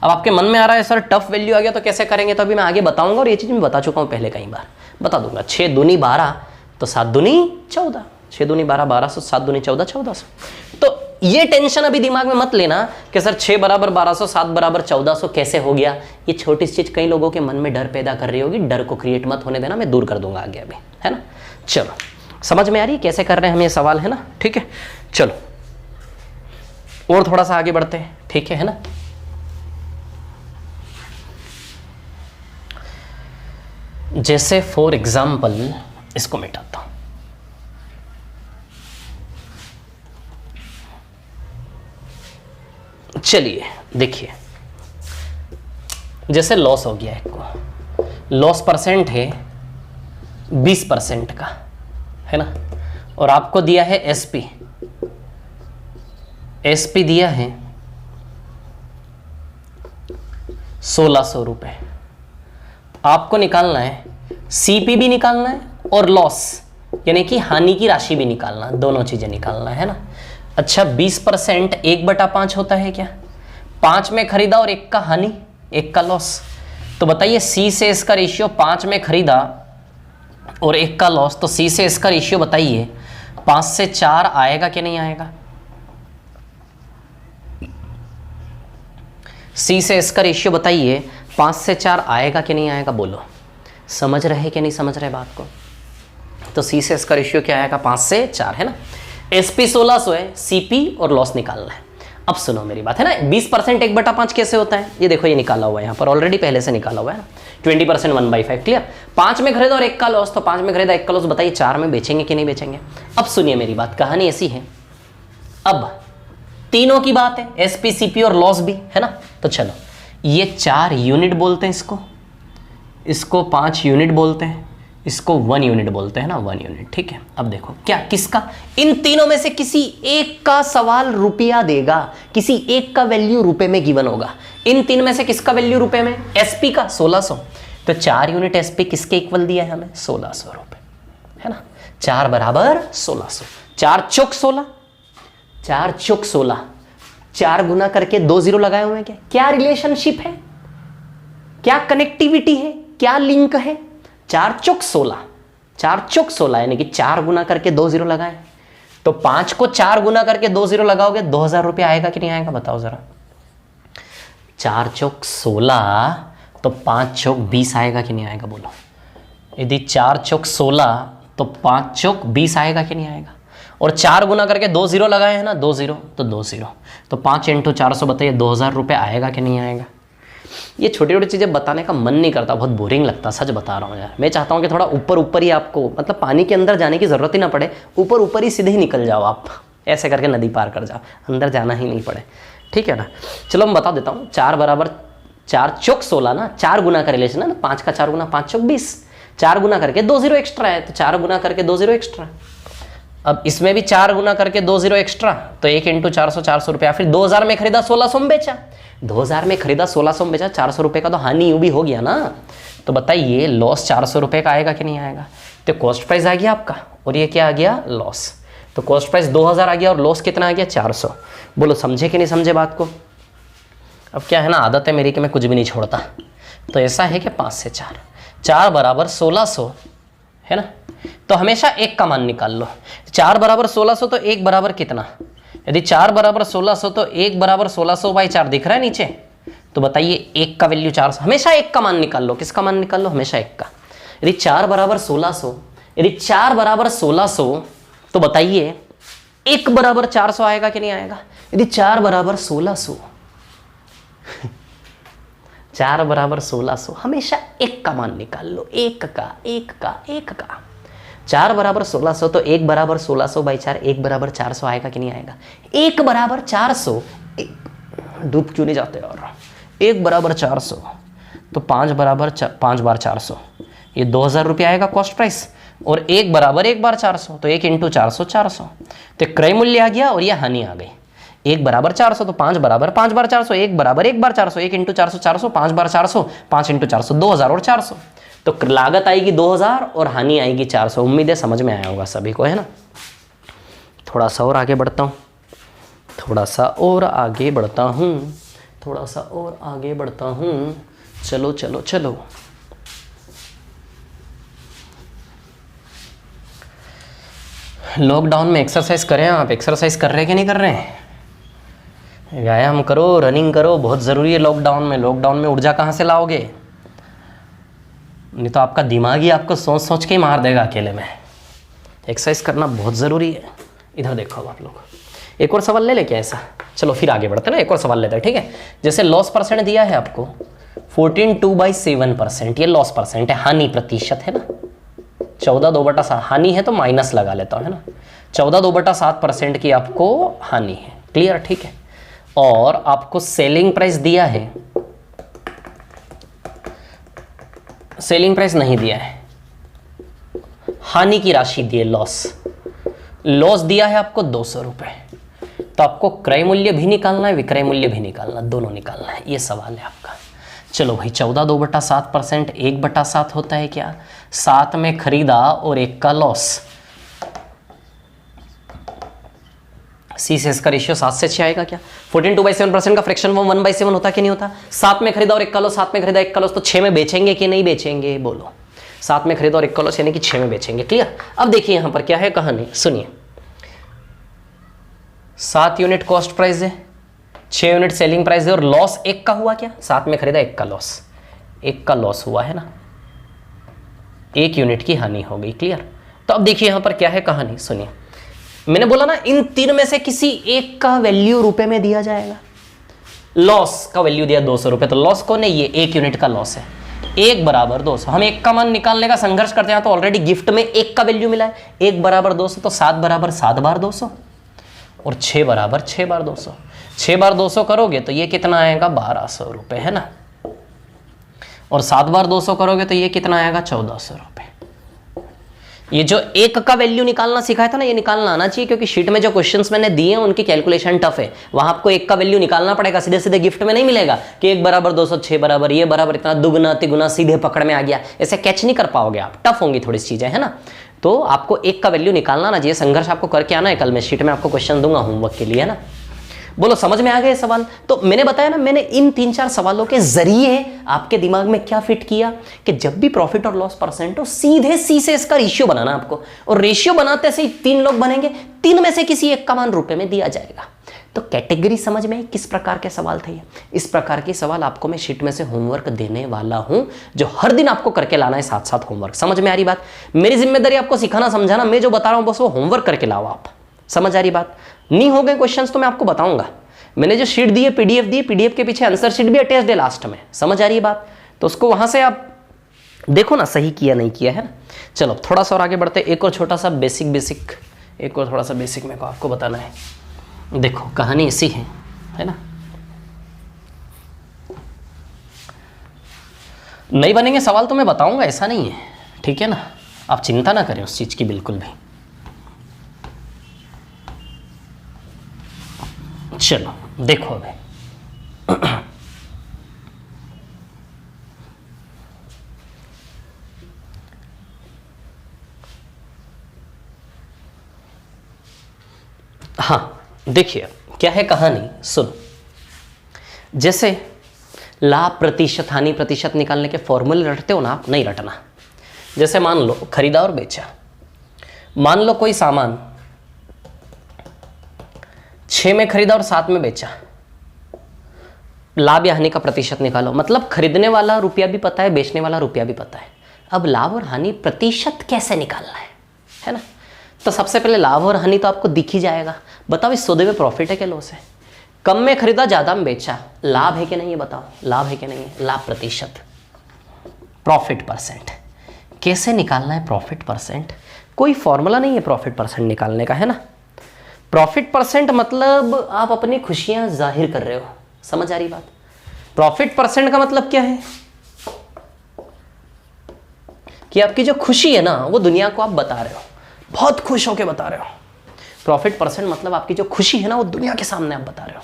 अब आपके मन में आ रहा है सर टफ वैल्यू आ गया तो कैसे करेंगे, तो अभी मैं आगे बताऊंगा, और ये चीज मैं बता चुका हूं पहले कई बार, बता दूंगा। 6 दूनी 12 तो 7 दूनी 14, 6 दूनी 12 1200, 7 दूनी 14 1400। तो ये टेंशन अभी दिमाग में मत लेना कि सर 6 बराबर 1200, 7 बराबर 1400 कैसे हो गया। ये छोटी सी चीज कई लोगों के मन में डर पैदा कर रही होगी, डर को क्रिएट मत होने देना, मैं दूर कर दूंगा आगे अभी, है ना। चलो समझ में आ रही कैसे कर रहे हैं हम ये सवाल, है ना। ठीक है चलो और थोड़ा सा आगे बढ़ते हैं, ठीक है ना। जैसे फॉर एग्जाम्पल इसको मिटाता हूं, चलिए देखिए, जैसे लॉस हो गया एक को, लॉस परसेंट है 20% का, है ना, और आपको दिया है एसपी, एसपी दिया है 1600 रुपए। आपको निकालना है सीपी भी निकालना है और लॉस यानी कि हानि की राशि भी निकालना, दोनों चीजें निकालना है ना। अच्छा 20% 1/5 होता है क्या, 5 में खरीदा और 1 का हानि, 1 का लॉस। तो बताइए सी से इसका रेशियो, 5 में खरीदा और 1 का लॉस, तो सी से इसका रेशियो बताइए 5 से 4 आएगा कि नहीं आएगा। सी से इसका रेशियो बताइए 5 से 4 आएगा कि नहीं आएगा, बोलो समझ रहे कि नहीं समझ रहे बात को। तो सी से इसका रेशियो क्या आएगा 5 से 4, है ना। एसपी 1600 है, सीपी और लॉस निकालना है। अब सुनो मेरी बात, है ना। 20% 1/5 कैसे होता है, ये देखो ये निकाला हुआ है यहाँ पर ऑलरेडी, पहले से निकाला हुआ है ना। 20% 1/5 क्लियर। 5 में खरीदा और 1 का लॉस, तो 5 में खरीदा 1 का लॉस, बताइए 4 में बेचेंगे कि नहीं बेचेंगे। अब सुनिए मेरी बात, कहानी ऐसी है, अब तीनों की बात है, एसपी सीपी और लॉस भी, है ना। तो चलो ये 4 यूनिट बोलते हैं इसको, इसको 5 यूनिट बोलते हैं, इसको 1 यूनिट बोलते हैं ना, 1 यूनिट, ठीक है। अब देखो क्या किसका, इन तीनों में से किसी एक का सवाल रुपया देगा, किसी एक का वैल्यू रुपए में गिवन होगा। इन 3 में से किसका वैल्यू रुपए में, एसपी का 1600, तो 4 यूनिट एसपी किसके इक्वल दिया है हमें, 1600 रुपए, है ना। 4 बराबर 1600, 4 चौक 16, 4 चौक 16, 4 गुना करके 2 जीरो लगाए हुए हैं, क्या रिलेशनशिप है, क्या कनेक्टिविटी है, क्या लिंक है। 4 चौक 16, 4 चौक 16 यानी कि 4 गुना करके 2 जीरो लगाए, तो 5 को 4 गुना करके 2 जीरो लगाओगे 2000 रुपये आएगा कि नहीं आएगा, बताओ जरा। 4 चौक 16 तो 5 चौक 20 आएगा कि नहीं आएगा, बोलो। यदि 4 चौक 16 तो 5 चौक 20 आएगा कि नहीं आएगा। और 4 गुना करके 2 जीरो लगाए हैं ना, 2 जीरो तो 2 जीरो, तो 5 × 400 बताइए 2000 रुपये आएगा कि नहीं आएगा। ये छोटी छोटी चीज़ें बताने का मन नहीं करता, बहुत बोरिंग लगता, सच बता रहा हूँ यार। मैं चाहता हूँ कि थोड़ा ऊपर ऊपर ही आपको, मतलब पानी के अंदर जाने की ज़रूरत ही ना पड़े, ऊपर ऊपर ही सीधे ही निकल जाओ आप, ऐसे करके नदी पार कर जाओ, अंदर जाना ही नहीं पड़े, ठीक है ना। चलो मैं बता देता हूँ, 4 बराबर 4 चौक 16 ना, 4 गुना का रिलेशन है ना, 5 का 4 गुना 5 चौक 20, 4 गुना करके 2 जीरो एक्स्ट्रा है, तो 4 गुना करके 2 जीरो एक्स्ट्रा। अब इसमें भी 4 गुना करके 2 जीरो एक्स्ट्रा, तो 1 × 400 400 रुपया। फिर 2000 में खरीदा 1600 में बेचा, 2000 में खरीदा 1600 में बेचा, 400 रुपये का तो हानि यूं भी हो गया ना। तो बताइए लॉस 400 रुपये का आएगा कि नहीं आएगा। तो कॉस्ट प्राइस आ गया आपका और ये क्या आ गया, लॉस। तो कॉस्ट प्राइस 2000 आ गया और लॉस कितना आ गया, 400। बोलो समझे कि नहीं समझे बात को। अब क्या है ना, आदत है मेरी कि मैं कुछ भी नहीं छोड़ता। तो ऐसा है कि 5 से 4, 4 बराबर 1600, है ना। तो हमेशा 1 का मान निकाल लो। 4 बराबर 1600 तो 1 बराबर कितना, यदि 4 बराबर 1600 तो 1 बराबर 1600/4 दिख रहा है नीचे। तो बताइए 1 का वैल्यू 400, हमेशा 1 का मान निकाल लो। किसका मान निकाल लो, हमेशा 1 का। यदि 4 बराबर 1600, यदि 4 बराबर 1600 तो बताइए 1 बराबर 400 आएगा कि नहीं आएगा। यदि 4 बराबर 1600 4 बराबर 1600, हमेशा 1 का मान निकाल लो, 1 का 1 का 1 का। 4 बराबर 1600 तो 1 बराबर 1600/4, 1 बराबर 400 आएगा कि नहीं आएगा। 1 बराबर 400, डूब क्यों नहीं जाते और 1 बराबर 400 तो 5 बराबर 5 बार 400, ये 2000 रुपये आएगा कॉस्ट प्राइस। और 1 बराबर 1 बार 400 तो 1 × 400 400, तो क्रय मूल्य आ गया और यह हानि आ गई। 1 बराबर 400 तो 5 बराबर 5 बार 400, 1 बराबर 1 बार 400, 1 × 400 400, 5 बार 400, 5 × 400 2000 और 400। तो लागत आएगी 2000 और हानि आएगी 400। उम्मीद है समझ में आया होगा सभी को, है ना। थोड़ा सा और आगे बढ़ता हूँ, थोड़ा सा और आगे बढ़ता हूँ, थोड़ा सा और आगे बढ़ता हूँ। चलो चलो चलो, लॉकडाउन में एक्सरसाइज करें आप, एक्सरसाइज कर रहे हैं कि नहीं कर रहे हैं, व्यायाम करो, रनिंग करो, बहुत ज़रूरी है लॉकडाउन में। लॉकडाउन में ऊर्जा कहाँ से लाओगे? नहीं तो आपका दिमाग ही आपको सोच सोच के ही मार देगा अकेले में। एक्सरसाइज करना बहुत ज़रूरी है। इधर देखो अब आप लोग, एक और सवाल ले क्या ऐसा? चलो फिर आगे बढ़ते हैं ना, एक और सवाल लेते हैं, ठीक है। जैसे लॉस परसेंट दिया है आपको 14/2/7%, ये लॉस परसेंट है, हानि प्रतिशत है ना। 14/2/7 हानि है तो माइनस लगा लेता हूँ, है ना। 14/2/7% की आपको हानि है, क्लियर, ठीक है। और आपको सेलिंग प्राइस दिया है, सेलिंग प्राइस नहीं दिया है, हानि की राशि दी है, लॉस दिया है आपको 200 रुपए। तो आपको क्रय मूल्य भी निकालना है, विक्रय मूल्य भी निकालना, दोनों निकालना है, ये सवाल है आपका। चलो भाई, 14/2/7%, 1/7 होता है क्या? 7 में खरीदा और 1 का लॉस। सी से इसका रेशियो 7 से 6 आएगा क्या? 14/2/7% का फ्रैक्शन फॉर्म 1/7 होता कि नहीं होता? 7 में खरीदा और 1 का लॉस, 7 में खरीदा 1 का लॉस, तो 6 में बेचेंगे कि नहीं बेचेंगे? बोलो। 7 में खरीदा और 1 का लॉस यानी कि 6 में बेचेंगे, क्लियर। अब देखिए यहां पर क्या है कहानी, सुनिए। 7 यूनिट कॉस्ट प्राइस है, 6 यूनिट सेलिंग प्राइस है, और लॉस 1 का हुआ क्या? 7 में खरीदा 1 का लॉस, 1 का लॉस हुआ है ना, 1 यूनिट की हानि हो गई, क्लियर। तो अब देखिए यहां पर क्या है कहानी, सुनिए। मैंने बोला ना इन 3 में से किसी एक का वैल्यू रुपए में दिया जाएगा। लॉस का वैल्यू दिया 200 रुपए, तो लॉस कौन है? ये 1 यूनिट का लॉस है। 1 बराबर 200, हम 1 का मान निकालने का संघर्ष करते हैं तो ऑलरेडी गिफ्ट में 1 का वैल्यू मिला है। 1 बराबर 200, तो 7 बराबर 7 बार 200, और 6 बराबर 6 बार 200। 6 बार 200 करोगे तो ये कितना आएगा? 1200 रुपए, है ना। और 7 बार 200 करोगे तो ये कितना आएगा? 1400 रुपए। ये जो 1 का वैल्यू निकालना सिखाया था ना, ये निकालना आना चाहिए, क्योंकि शीट में जो क्वेश्चंस मैंने दिए हैं उनकी कैलकुलेशन टफ है। वहां आपको 1 का वैल्यू निकालना पड़ेगा, सीधे सीधे गिफ्ट में नहीं मिलेगा कि 1 बराबर 200, 6 बराबर ये बराबर इतना, दुगुना तिगुना सीधे पकड़ में आ गया, ऐसे कैच नहीं कर पाओगे आप, टफ होंगी थोड़ी सी चीजें, है ना। तो आपको 1 का वैल्यू निकालना ना चाहिए, संघर्ष आपको करके आना है। कल मैं शीट में आपको क्वेश्चन दूंगा होमवर्क के लिए, है ना। बोलो समझ में आ गए सवाल? तो मैंने बताया ना, मैंने इन 3-4 सवालों के जरिए आपके दिमाग में क्या फिट किया कि जब भी प्रॉफिट और लॉस परसेंट हो, सीधे सी से इसका रेशियो बनाना आपको, और रेशियो बनाते से 3 लोग बनेंगे, 3 में से किसी एक का मान रुपए में दिया जाएगा। तो कैटेगरी समझ में किस प्रकार के सवाल थे? इस प्रकार के सवाल आपको मैं शीट में से होमवर्क देने वाला हूं, जो हर दिन आपको करके लाना है साथ साथ होमवर्क। समझ में आ रही बात? मेरी जिम्मेदारी आपको सिखाना समझाना, मैं जो बता रहा हूं बस वो होमवर्क करके लाओ आप। समझ आ रही बात? नहीं हो गए क्वेश्चंस तो मैं आपको बताऊंगा। मैंने जो शीट दी है, पीडीएफ दी है, पीडीएफ के पीछे आंसर शीट भी अटैच्ड है लास्ट में। समझ आ रही है बात? तो उसको वहां से आप देखो ना, सही किया नहीं किया, है ना। चलो थोड़ा सा और आगे बढ़ते, एक और छोटा सा बेसिक एक और थोड़ा सा बेसिक मेरे को आपको बताना है। देखो कहानी ऐसी है ना। नहीं बनेंगे सवाल तो मैं बताऊंगा, ऐसा नहीं है, ठीक है ना। आप चिंता ना करें उस चीज की बिल्कुल भी। चलो देखो अभी, हाँ देखिए क्या है कहानी, सुनो। जैसे लाभ प्रतिशत हानि प्रतिशत निकालने के फॉर्मूले रटते हो ना आप, नहीं रटना। जैसे मान लो खरीदा और बेचा, मान लो कोई सामान 6 में खरीदा और 7 में बेचा, लाभ या हानि का प्रतिशत निकालो। मतलब खरीदने वाला रुपया भी पता है, बेचने वाला रुपया भी पता है। अब लाभ और हानि प्रतिशत कैसे निकालना है ना। तो सबसे पहले लाभ और हानि तो आपको दिख ही जाएगा। बताओ इस सौदे में प्रॉफिट है क्या लॉस है? कम में खरीदा ज्यादा में बेचा, लाभ है कि नहीं है? बताओ लाभ है कि नहीं है? लाभ प्रतिशत, प्रॉफिट परसेंट। कैसे निकालना है प्रॉफिट परसेंट? कोई फॉर्मूला नहीं है प्रॉफिट परसेंट निकालने का, है ना। प्रॉफिट परसेंट मतलब आप अपनी खुशियां जाहिर कर रहे हो। समझ आ रही बात? प्रॉफिट परसेंट का मतलब क्या है कि आपकी जो खुशी है ना वो दुनिया को आप बता रहे हो, बहुत खुश होकर बता रहे हो। प्रॉफिट परसेंट मतलब आपकी जो खुशी है ना वो दुनिया के सामने आप बता रहे हो।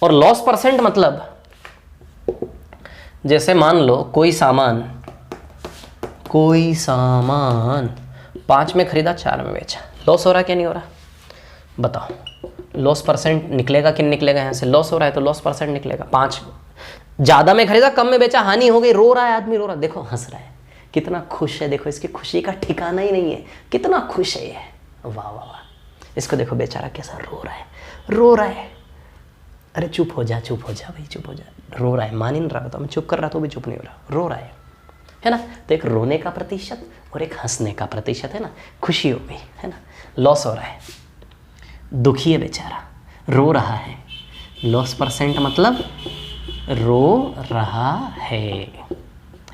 और लॉस परसेंट मतलब जैसे मान लो कोई सामान 5 में खरीदा 4 में बेचा, लॉस हो रहा क्या नहीं हो रहा? बताओ लॉस परसेंट निकलेगा कि निकलेगा? यहां से लॉस हो रहा है तो लॉस परसेंट निकलेगा। 5 ज्यादा में खरीदा कम में बेचा, हानि हो गई, रो रहा है आदमी, रो रहा है। देखो हंस रहा है, कितना खुश है, देखो इसकी खुशी का ठिकाना ही नहीं है, कितना खुश है ये, वाह वाह वाह। इसको देखो बेचारा कैसा रो रहा है, अरे चुप हो जा भाई, चुप हो जा। रो रहा है, मान ही नहीं रहा, तो मैं चुप कर रहा तो भी चुप नहीं हो रहा, रो रहा है ना। तो एक रोने का प्रतिशत और एक हंसने का प्रतिशत है ना। खुशी हो गई है ना, लॉस हो रहा है, दुखी है बेचारा, रो रहा है। लॉस परसेंट मतलब रो रहा है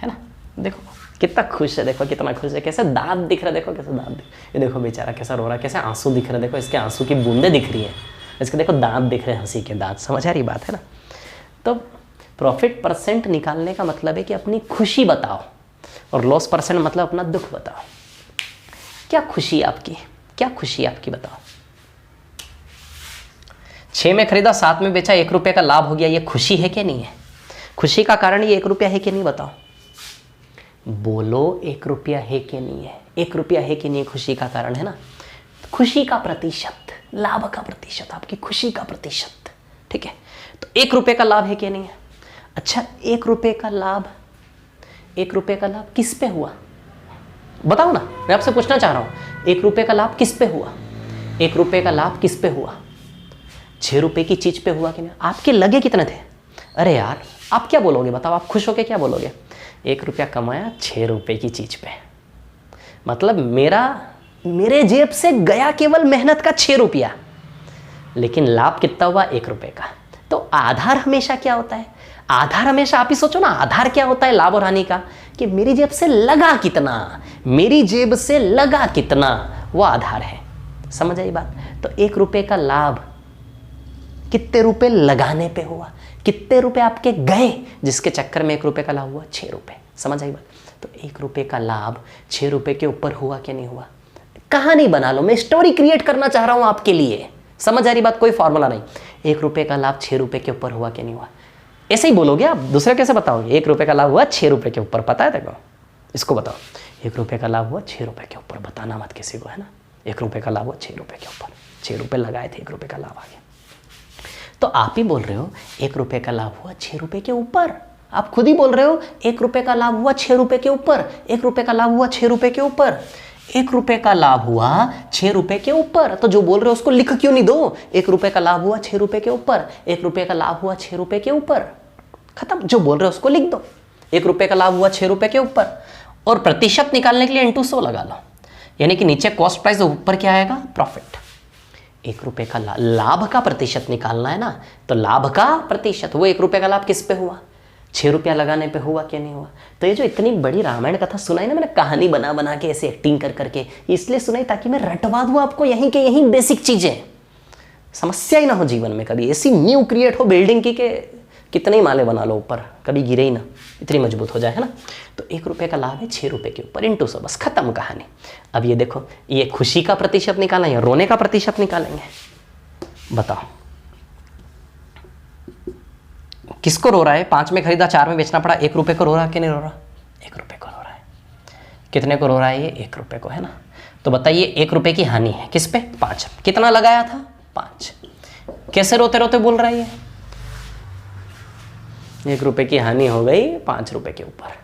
ना। देखो कितना खुश है, देखो कितना खुश है, कैसे दांत दिख रहा है, देखो कैसे दांत ये देखो बेचारा कैसा रो रहा है, कैसे आंसू दिख रहे हैं, देखो इसके आंसू की बूंदें दिख रही है, इसके देखो दांत दिख रहे हैं, हंसी के दांत। समझ आ रही बात है ना। तो प्रॉफिट परसेंट निकालने का मतलब है कि अपनी खुशी बताओ, और लॉस परसेंट मतलब अपना दुख बताओ। क्या खुशी आपकी, क्या खुशी आपकी बताओ। 6 में खरीदा 7 में बेचा, 1 रुपये का लाभ हो गया, ये खुशी है कि नहीं है। खुशी का कारण ये 1 रुपया है कि नहीं बताओ, बोलो 1 रुपया है कि नहीं है। 1 रुपया है कि नहीं खुशी का कारण है ना। खुशी का प्रतिशत, लाभ का प्रतिशत, आपकी खुशी का प्रतिशत, ठीक है। तो 1 रुपये का लाभ है कि नहीं है। अच्छा 1 रुपये का लाभ, 1 रुपये का लाभ किस पे हुआ बताओ ना, मैं आपसे पूछना चाह रहा हूं। 1 रुपये का लाभ किस पे हुआ, 1 रुपये का लाभ किस पे हुआ। 6 रुपये की चीज पे हुआ कि नहीं। आपके लगे कितने थे। अरे यार आप क्या बोलोगे बताओ, आप खुश होके क्या बोलोगे। 1 रुपया कमाया 6 रुपये की चीज पे, मतलब मेरे जेब से गया केवल मेहनत का 6 रुपया, लेकिन लाभ कितना हुआ 1 रुपये का। तो आधार हमेशा क्या होता है, आधार हमेशा आप ही सोचो ना, आधार क्या होता है लाभ और हानि का, कि मेरी जेब से लगा कितना, मेरी जेब से लगा कितना, वो आधार है। समझ आई बात। तो 1 रुपये का लाभ कितने रुपए लगाने पे हुआ, कितने रुपए आपके गए जिसके चक्कर में 1 रुपये का लाभ हुआ 6 रुपये। समझ आई बात। तो 1 रुपये का लाभ 6 रुपये के ऊपर हुआ कि नहीं हुआ। कहानी बना लो, मैं स्टोरी क्रिएट करना चाह रहा हूं आपके लिए। समझ आ रही बात, कोई फॉर्मूला नहीं। 1 रुपये का लाभ 6 रुपये के ऊपर हुआ कि नहीं हुआ। ऐसे ही बोलोगे आप, दूसरा कैसे बताओगे। 1 रुपये का लाभ हुआ 6 रुपये के ऊपर, पता है देखो, इसको बताओ। 1 रुपये का लाभ हुआ 6 रुपये के ऊपर, बताना मत किसी को, है ना। 1 रुपये का लाभ हुआ 6 रुपये के ऊपर, 6 रुपये लगाए थे, 1 रुपये का लाभ आ गया। तो आप ही बोल रहे हो 1 रुपये का लाभ हुआ 6 रुपये के ऊपर। आप खुद ही बोल रहे हो 1 रुपये का लाभ हुआ 6 रुपये के ऊपर, 1 रुपये का लाभ हुआ 6 रुपये के ऊपर, 1 रुपये का लाभ हुआ 6 रुपये के ऊपर। तो जो बोल रहे हो उसको लिख क्यों नहीं दो। 1 रुपये का लाभ हुआ 6 रुपये के ऊपर, 1 रुपये का लाभ हुआ 6 रुपये के ऊपर, खत्म। जो बोल रहे हो उसको लिख दो। 1 रुपये का लाभ हुआ 6 रुपये के ऊपर, और प्रतिशत निकालने के लिए इंटू 100 लगा लो, यानी कि नीचे कॉस्ट प्राइस, ऊपर क्या आएगा प्रॉफिट। 1 रुपये का लाभ का प्रतिशत निकालना है ना, तो लाभ का प्रतिशत, वो 1 रुपये का लाभ किस पे हुआ, 6 रुपया लगाने पे हुआ क्या नहीं हुआ। तो ये जो इतनी बड़ी रामायण कथा सुनाई ना मैंने, कहानी बना बना के ऐसे एक्टिंग कर करके, इसलिए सुनाई ताकि मैं रटवा दूं आपको यहीं के यहीं बेसिक चीजें, समस्या ही ना हो जीवन में कभी। ऐसी न्यू क्रिएट हो बिल्डिंग की के कितने ही माले बना लो ऊपर, कभी गिरे ही ना, इतनी मजबूत हो जाए, है ना। तो 1 रुपये का लाभ है 6 रुपये के ऊपर, इंटू 100, बस खत्म कहानी। अब ये देखो, ये खुशी का प्रतिशत निकालना या रोने का प्रतिशत निकालेंगे, बताओ किसको रो रहा है। 5 में खरीदा 4 में बेचना पड़ा, 1 रुपये को रो रहा है कि नहीं रो रहा, 1 रुपये को रो रहा है। कितने को रो रहा है ये, 1 रुपये को, है ना। तो बताइए 1 रुपये की हानि है किस पे, 5। कितना लगाया था 5। कैसे रोते रोते बोल रहा है ये, 1 रुपये की हानि हो गई 5 रुपये के ऊपर।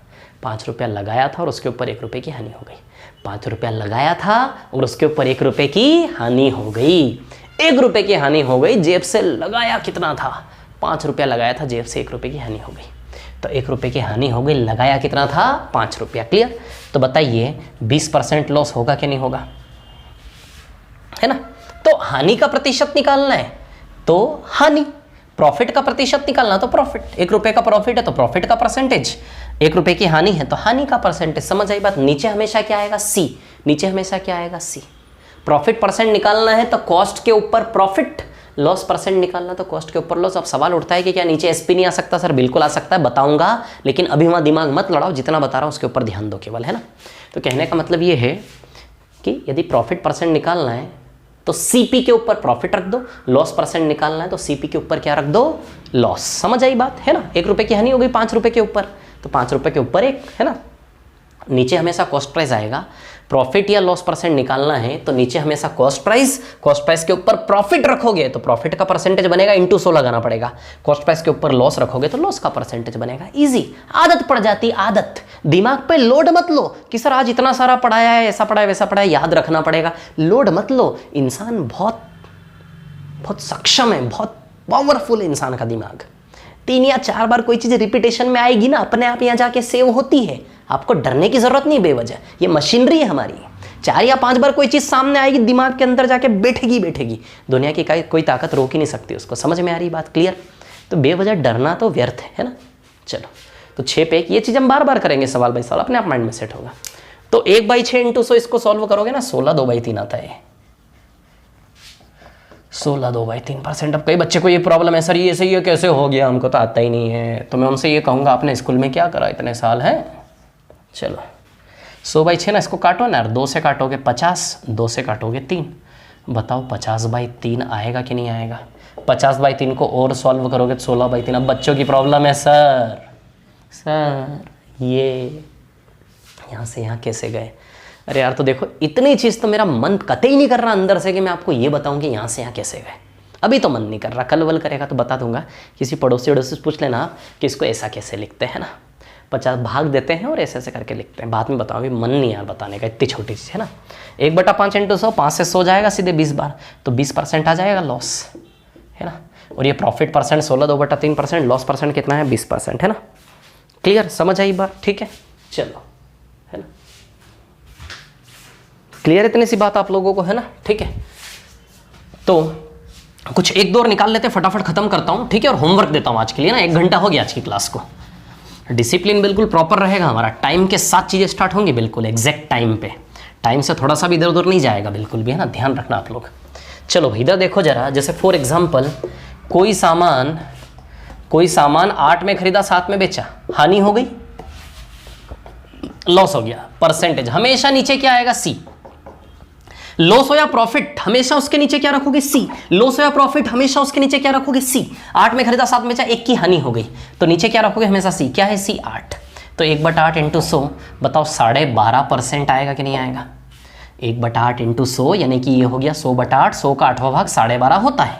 5 रुपया लगाया था और उसके ऊपर 1 रुपये की हानि हो गई। 5 रुपया लगाया था और उसके ऊपर 1 रुपये की हानि हो गई। 1 रुपये की हानि हो गई, जेब से लगाया कितना था, 5 रुपया लगाया था, जेब से 1 रुपये की हानि हो गई। तो 1 रुपये की हानि हो गई, लगाया कितना था 5 रुपया। क्लियर। तो बताइए 20% लॉस होगा कि नहीं होगा, है ना। तो हानि का प्रतिशत निकालना है तो हानि, प्रॉफिट का प्रतिशत निकालना तो प्रॉफिट। 1 रुपये का प्रॉफिट है तो प्रॉफिट का परसेंटेज, 1 रुपये की हानि है तो हानि का परसेंटेज। समझ आई बात। नीचे हमेशा क्या आएगा सी, नीचे हमेशा क्या आएगा सी। प्रॉफिट परसेंट निकालना है तो कॉस्ट के ऊपर प्रॉफिट, लॉस परसेंट निकालना तो कॉस्ट के ऊपर लॉस। अब सवाल उठता है कि क्या नीचे एसपी नहीं आ सकता। सर बिल्कुल आ सकता है, बताऊंगा, लेकिन अभी वहां दिमाग मत लड़ाओ, जितना बता रहा हूं उसके ऊपर ध्यान दो केवल, है ना। तो कहने का मतलब ये है कि यदि प्रॉफिट परसेंट निकालना है तो सीपी के ऊपर प्रॉफिट रख दो, लॉस परसेंट निकालना है तो सीपी के ऊपर क्या रख दो, लॉस। समझ आई बात, है ना। 1 रुपये की हानि हो गई 5 रुपये के ऊपर, तो 5 रुपये के ऊपर 1, है ना। नीचे हमेशा कॉस्ट प्राइस आएगा। प्रॉफिट या लॉस परसेंट निकालना है तो नीचे हमेशा कॉस्ट प्राइस के ऊपर प्रॉफिट रखोगे तो प्रॉफिट का परसेंटेज बनेगा, इंटू 100 लगाना पड़ेगा। कॉस्ट प्राइस के ऊपर लॉस रखोगे तो लॉस का परसेंटेज बनेगा। इजी, आदत पड़ जाती, आदत। दिमाग पे लोड मत लो कि सर आज इतना सारा पढ़ाया है, ऐसा पढ़ाया वैसा पढ़ाया, याद रखना पड़ेगा। लोड मत लो। इंसान बहुत बहुत सक्षम है, बहुत पावरफुल है इंसान का दिमाग। 3 या 4 बार कोई चीज रिपीटेशन में आएगी ना, अपने आप यहाँ जाके सेव होती है, आपको डरने की जरूरत नहीं बेवजह। ये मशीनरी है हमारी। 4 या 5 बार कोई चीज सामने आएगी, दिमाग के अंदर जाके बैठेगी। दुनिया की कोई ताकत रोक ही नहीं सकती उसको। समझ में आ रही बात? क्लियर? तो बेवजह डरना तो व्यर्थ है ना। चलो, तो 6 पे 1, ये चीज हम बार बार करेंगे, सवाल बाई सवाल, अपने आप माइंड में सेट होगा। तो 1/6 × 100 इसको सॉल्व करोगे ना, 16 2/3 आता है। 16 2/3%। अब कई बच्चे को ये प्रॉब्लम है, सर ये सही है कैसे हो गया, हमको तो आता ही नहीं है। तो मैं उनसे ये कहूँगा, आपने स्कूल में क्या करा इतने साल हैं? चलो 100/6 ना, इसको काटो ना यार, 2 से काटोगे 50, 2 से काटोगे 3। बताओ 50/3 आएगा कि नहीं आएगा? 50/3 को और सॉल्व करोगे तो 16/3। अब बच्चों की प्रॉब्लम है, सर ये यहाँ से यहाँ कैसे गए? अरे यार, तो देखो इतनी चीज़ तो मेरा मन कतई नहीं कर रहा अंदर से कि मैं आपको ये बताऊं कि यहाँ से यहाँ कैसे गए। अभी तो मन नहीं कर रहा, कल वल करेगा तो बता दूंगा। किसी पड़ोसी वड़ोसी से पूछ लेना आप कि इसको ऐसा कैसे लिखते हैं ना, 50 भाग देते हैं और ऐसे ऐसे करके लिखते हैं। बाद में बताओ, अभी मन नहीं यार बताने का, इतनी छोटी चीज़ है ना। 1/5 × 100, 5 से 100 जाएगा सीधे 20 बार, तो 20% आ जाएगा लॉस, है ना। और ये प्रॉफिट परसेंट 16 2/3%, लॉस परसेंट कितना है? 20%, है ना। क्लियर? समझ आई बात? ठीक है, चलो, है ना। क्लियर इतनी सी बात आप लोगों को, है ना। ठीक है, तो कुछ 1-2 और निकाल लेते हैं, फटाफट खत्म करता हूं, ठीक है। और होमवर्क देता हूं आज के लिए ना, 1 घंटा हो गया आज की क्लास को। डिसिप्लिन बिल्कुल प्रॉपर रहेगा हमारा, टाइम के साथ चीजें स्टार्ट होंगी, बिल्कुल एग्जैक्ट टाइम पे, टाइम से थोड़ा सा भी इधर उधर नहीं जाएगा बिल्कुल भी, है ना। ध्यान रखना आप लोग। चलो भाई इधर देखो जरा, जैसे फॉर एग्जाम्पल कोई सामान 8 में खरीदा, 7 में बेचा, हानि हो गई, लॉस हो गया। परसेंटेज हमेशा नीचे क्या आएगा? सी। लॉस हो या प्रॉफिट, हमेशा उसके नीचे क्या रखोगे? सी। लॉस हो या प्रॉफिट, हमेशा उसके नीचे क्या रखोगे? सी। 8 में खरीदा, 7 में बेचा, 1 की हानि हो गई, तो नीचे क्या रखोगे? हमेशा सी। क्या है? सी 8। तो 1/8 × 100, बताओ 12.5% आएगा कि नहीं आएगा? 1/8 × 100 यानी कि ये हो गया 100/8, 100 का 8वां भाग 12.5 होता है,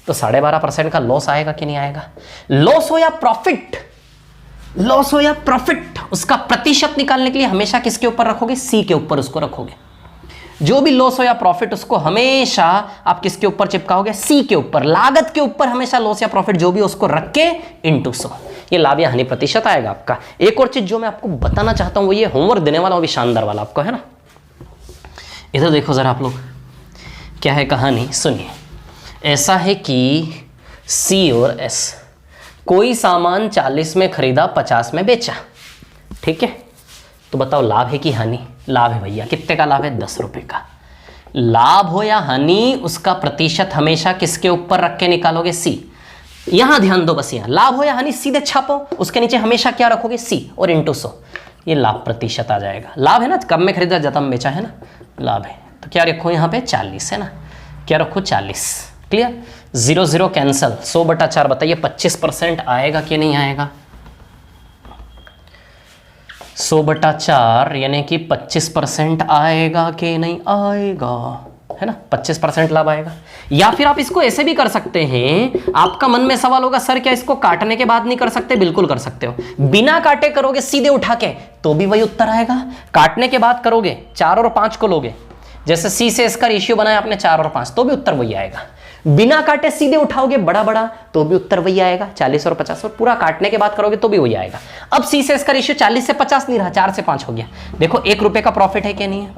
तो 12.5% का लॉस आएगा कि नहीं आएगा? लॉस हो या प्रॉफिट, लॉस हो या प्रॉफिट, उसका प्रतिशत निकालने के लिए हमेशा किसके ऊपर रखोगे? सी के ऊपर उसको रखोगे। जो भी लॉस हो या प्रॉफिट, उसको हमेशा आप किसके ऊपर चिपकाओगे? सी के ऊपर। लागत के ऊपर हमेशा लॉस या प्रॉफिट जो भी उसको रख के × 100, ये लाभ या हानि प्रतिशत आएगा आपका। एक और चीज जो मैं आपको बताना चाहता हूं, वो ये होमवर्क देने वाला हूं भी शानदार वाला आपको, है ना। इधर देखो जरा आप लोग, क्या है कहानी, सुनिए। ऐसा है कि सी और एस, कोई सामान 40 में खरीदा, 50 में बेचा, ठीक है। तो बताओ लाभ है कि हानि? लाभ है भैया। कितने का लाभ है? 10 रुपए का। लाभ हो या हानि, उसका प्रतिशत हमेशा किसके ऊपर रख के निकालोगे? सी। यहां ध्यान दो बस, यहां लाभ हो या हानि सीधे छापो, उसके नीचे हमेशा क्या रखोगे? सी और × 100, ये लाभ प्रतिशत आ जाएगा। लाभ है ना, कम में खरीदा ज्यादा में बेचा, है ना, लाभ है। तो क्या रखो यहाँ पे? 40, है ना। क्या रखो? 40। क्लियर? 0 0 कैंसल, 100/4, बताइए 25% आएगा कि नहीं आएगा? 100/4 यानी कि 25% आएगा कि नहीं आएगा, है ना। 25% लाभ आएगा। या फिर आप इसको ऐसे भी कर सकते हैं, आपका मन में सवाल होगा सर क्या इसको काटने के बाद नहीं कर सकते? बिल्कुल कर सकते हो। बिना काटे करोगे सीधे उठा के तो भी वही उत्तर आएगा। काटने के बाद करोगे, 4 और 5 को लोगे, जैसे सी से इसका रेशियो बनाया आपने 4 और 5, तो भी उत्तर वही आएगा। बिना काटे सीधे उठाओगे बड़ा बड़ा तो भी उत्तर वही आएगा, 40 और 50, और पूरा काटने के बाद करोगे तो भी वही आएगा। अब सी से इसका रेशियो 40 से 50 नहीं रहा, 4 से 5 हो गया। देखो 1 रुपए का प्रॉफिट है क्या? नहीं है।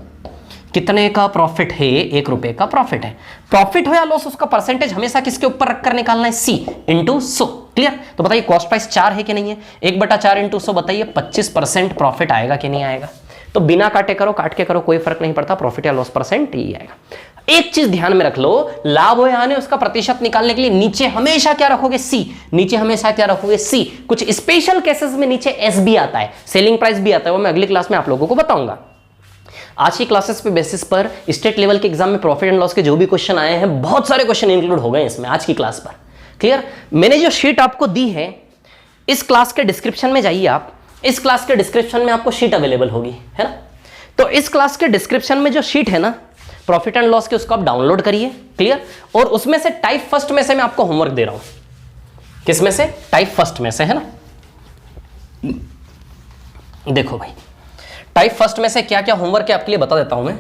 कितने का प्रॉफिट है? 1 रुपए का प्रॉफिट है। प्रॉफिट हो या लॉस, उसका परसेंटेज हमेशा किसके ऊपर रखकर निकालना है? सी × 100। क्लियर? तो बताइए कॉस्ट प्राइस 4 है कि नहीं है? 1/4 × 100, बताइए 25% प्रॉफिट आएगा कि नहीं आएगा? तो बिना काटे करो, काट के करो, कोई फर्क नहीं पड़ता, प्रॉफिट या लॉस परसेंट ही आएगा। एक चीज ध्यान में रख लो, लाभ हो या हानि, उसका प्रतिशत निकालने के लिए नीचे हमेशा क्या रखोगे? सी। नीचे हमेशा क्या रखोगे? सी। कुछ स्पेशल केसेस में नीचे एस भी आता है, सेलिंग प्राइस भी आता है, वो मैं अगली क्लास में आप लोगों को बताऊंगा। आज की क्लासेस पे बेसिस पर स्टेट लेवल के एग्जाम में प्रॉफिट एंड लॉस के जो भी क्वेश्चन आए हैं, बहुत सारे क्वेश्चन इंक्लूड हो गए इसमें आज की क्लास पर। क्लियर? मैंने जो शीट आपको दी है, इस क्लास के डिस्क्रिप्शन में जाइए आप, इस क्लास के डिस्क्रिप्शन में आपको शीट अवेलेबल होगी, है ना। तो इस क्लास के डिस्क्रिप्शन में जो शीट है ना प्रॉफिट एंड लॉस के, उसको आप डाउनलोड करिए। क्लियर? और उसमें से टाइप फर्स्ट में से मैं आपको होमवर्क दे रहा हूं। किसमें से? टाइप फर्स्ट में से, है ना। देखो भाई, टाइप फर्स्ट में से क्या क्या होमवर्क है आपके लिए बता देता हूं मैं।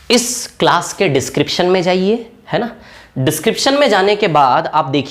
इस क्लास के डिस्क्रिप्शन में जाइए, है ना। डिस्क्रिप्शन में जाने के बाद आप देखिए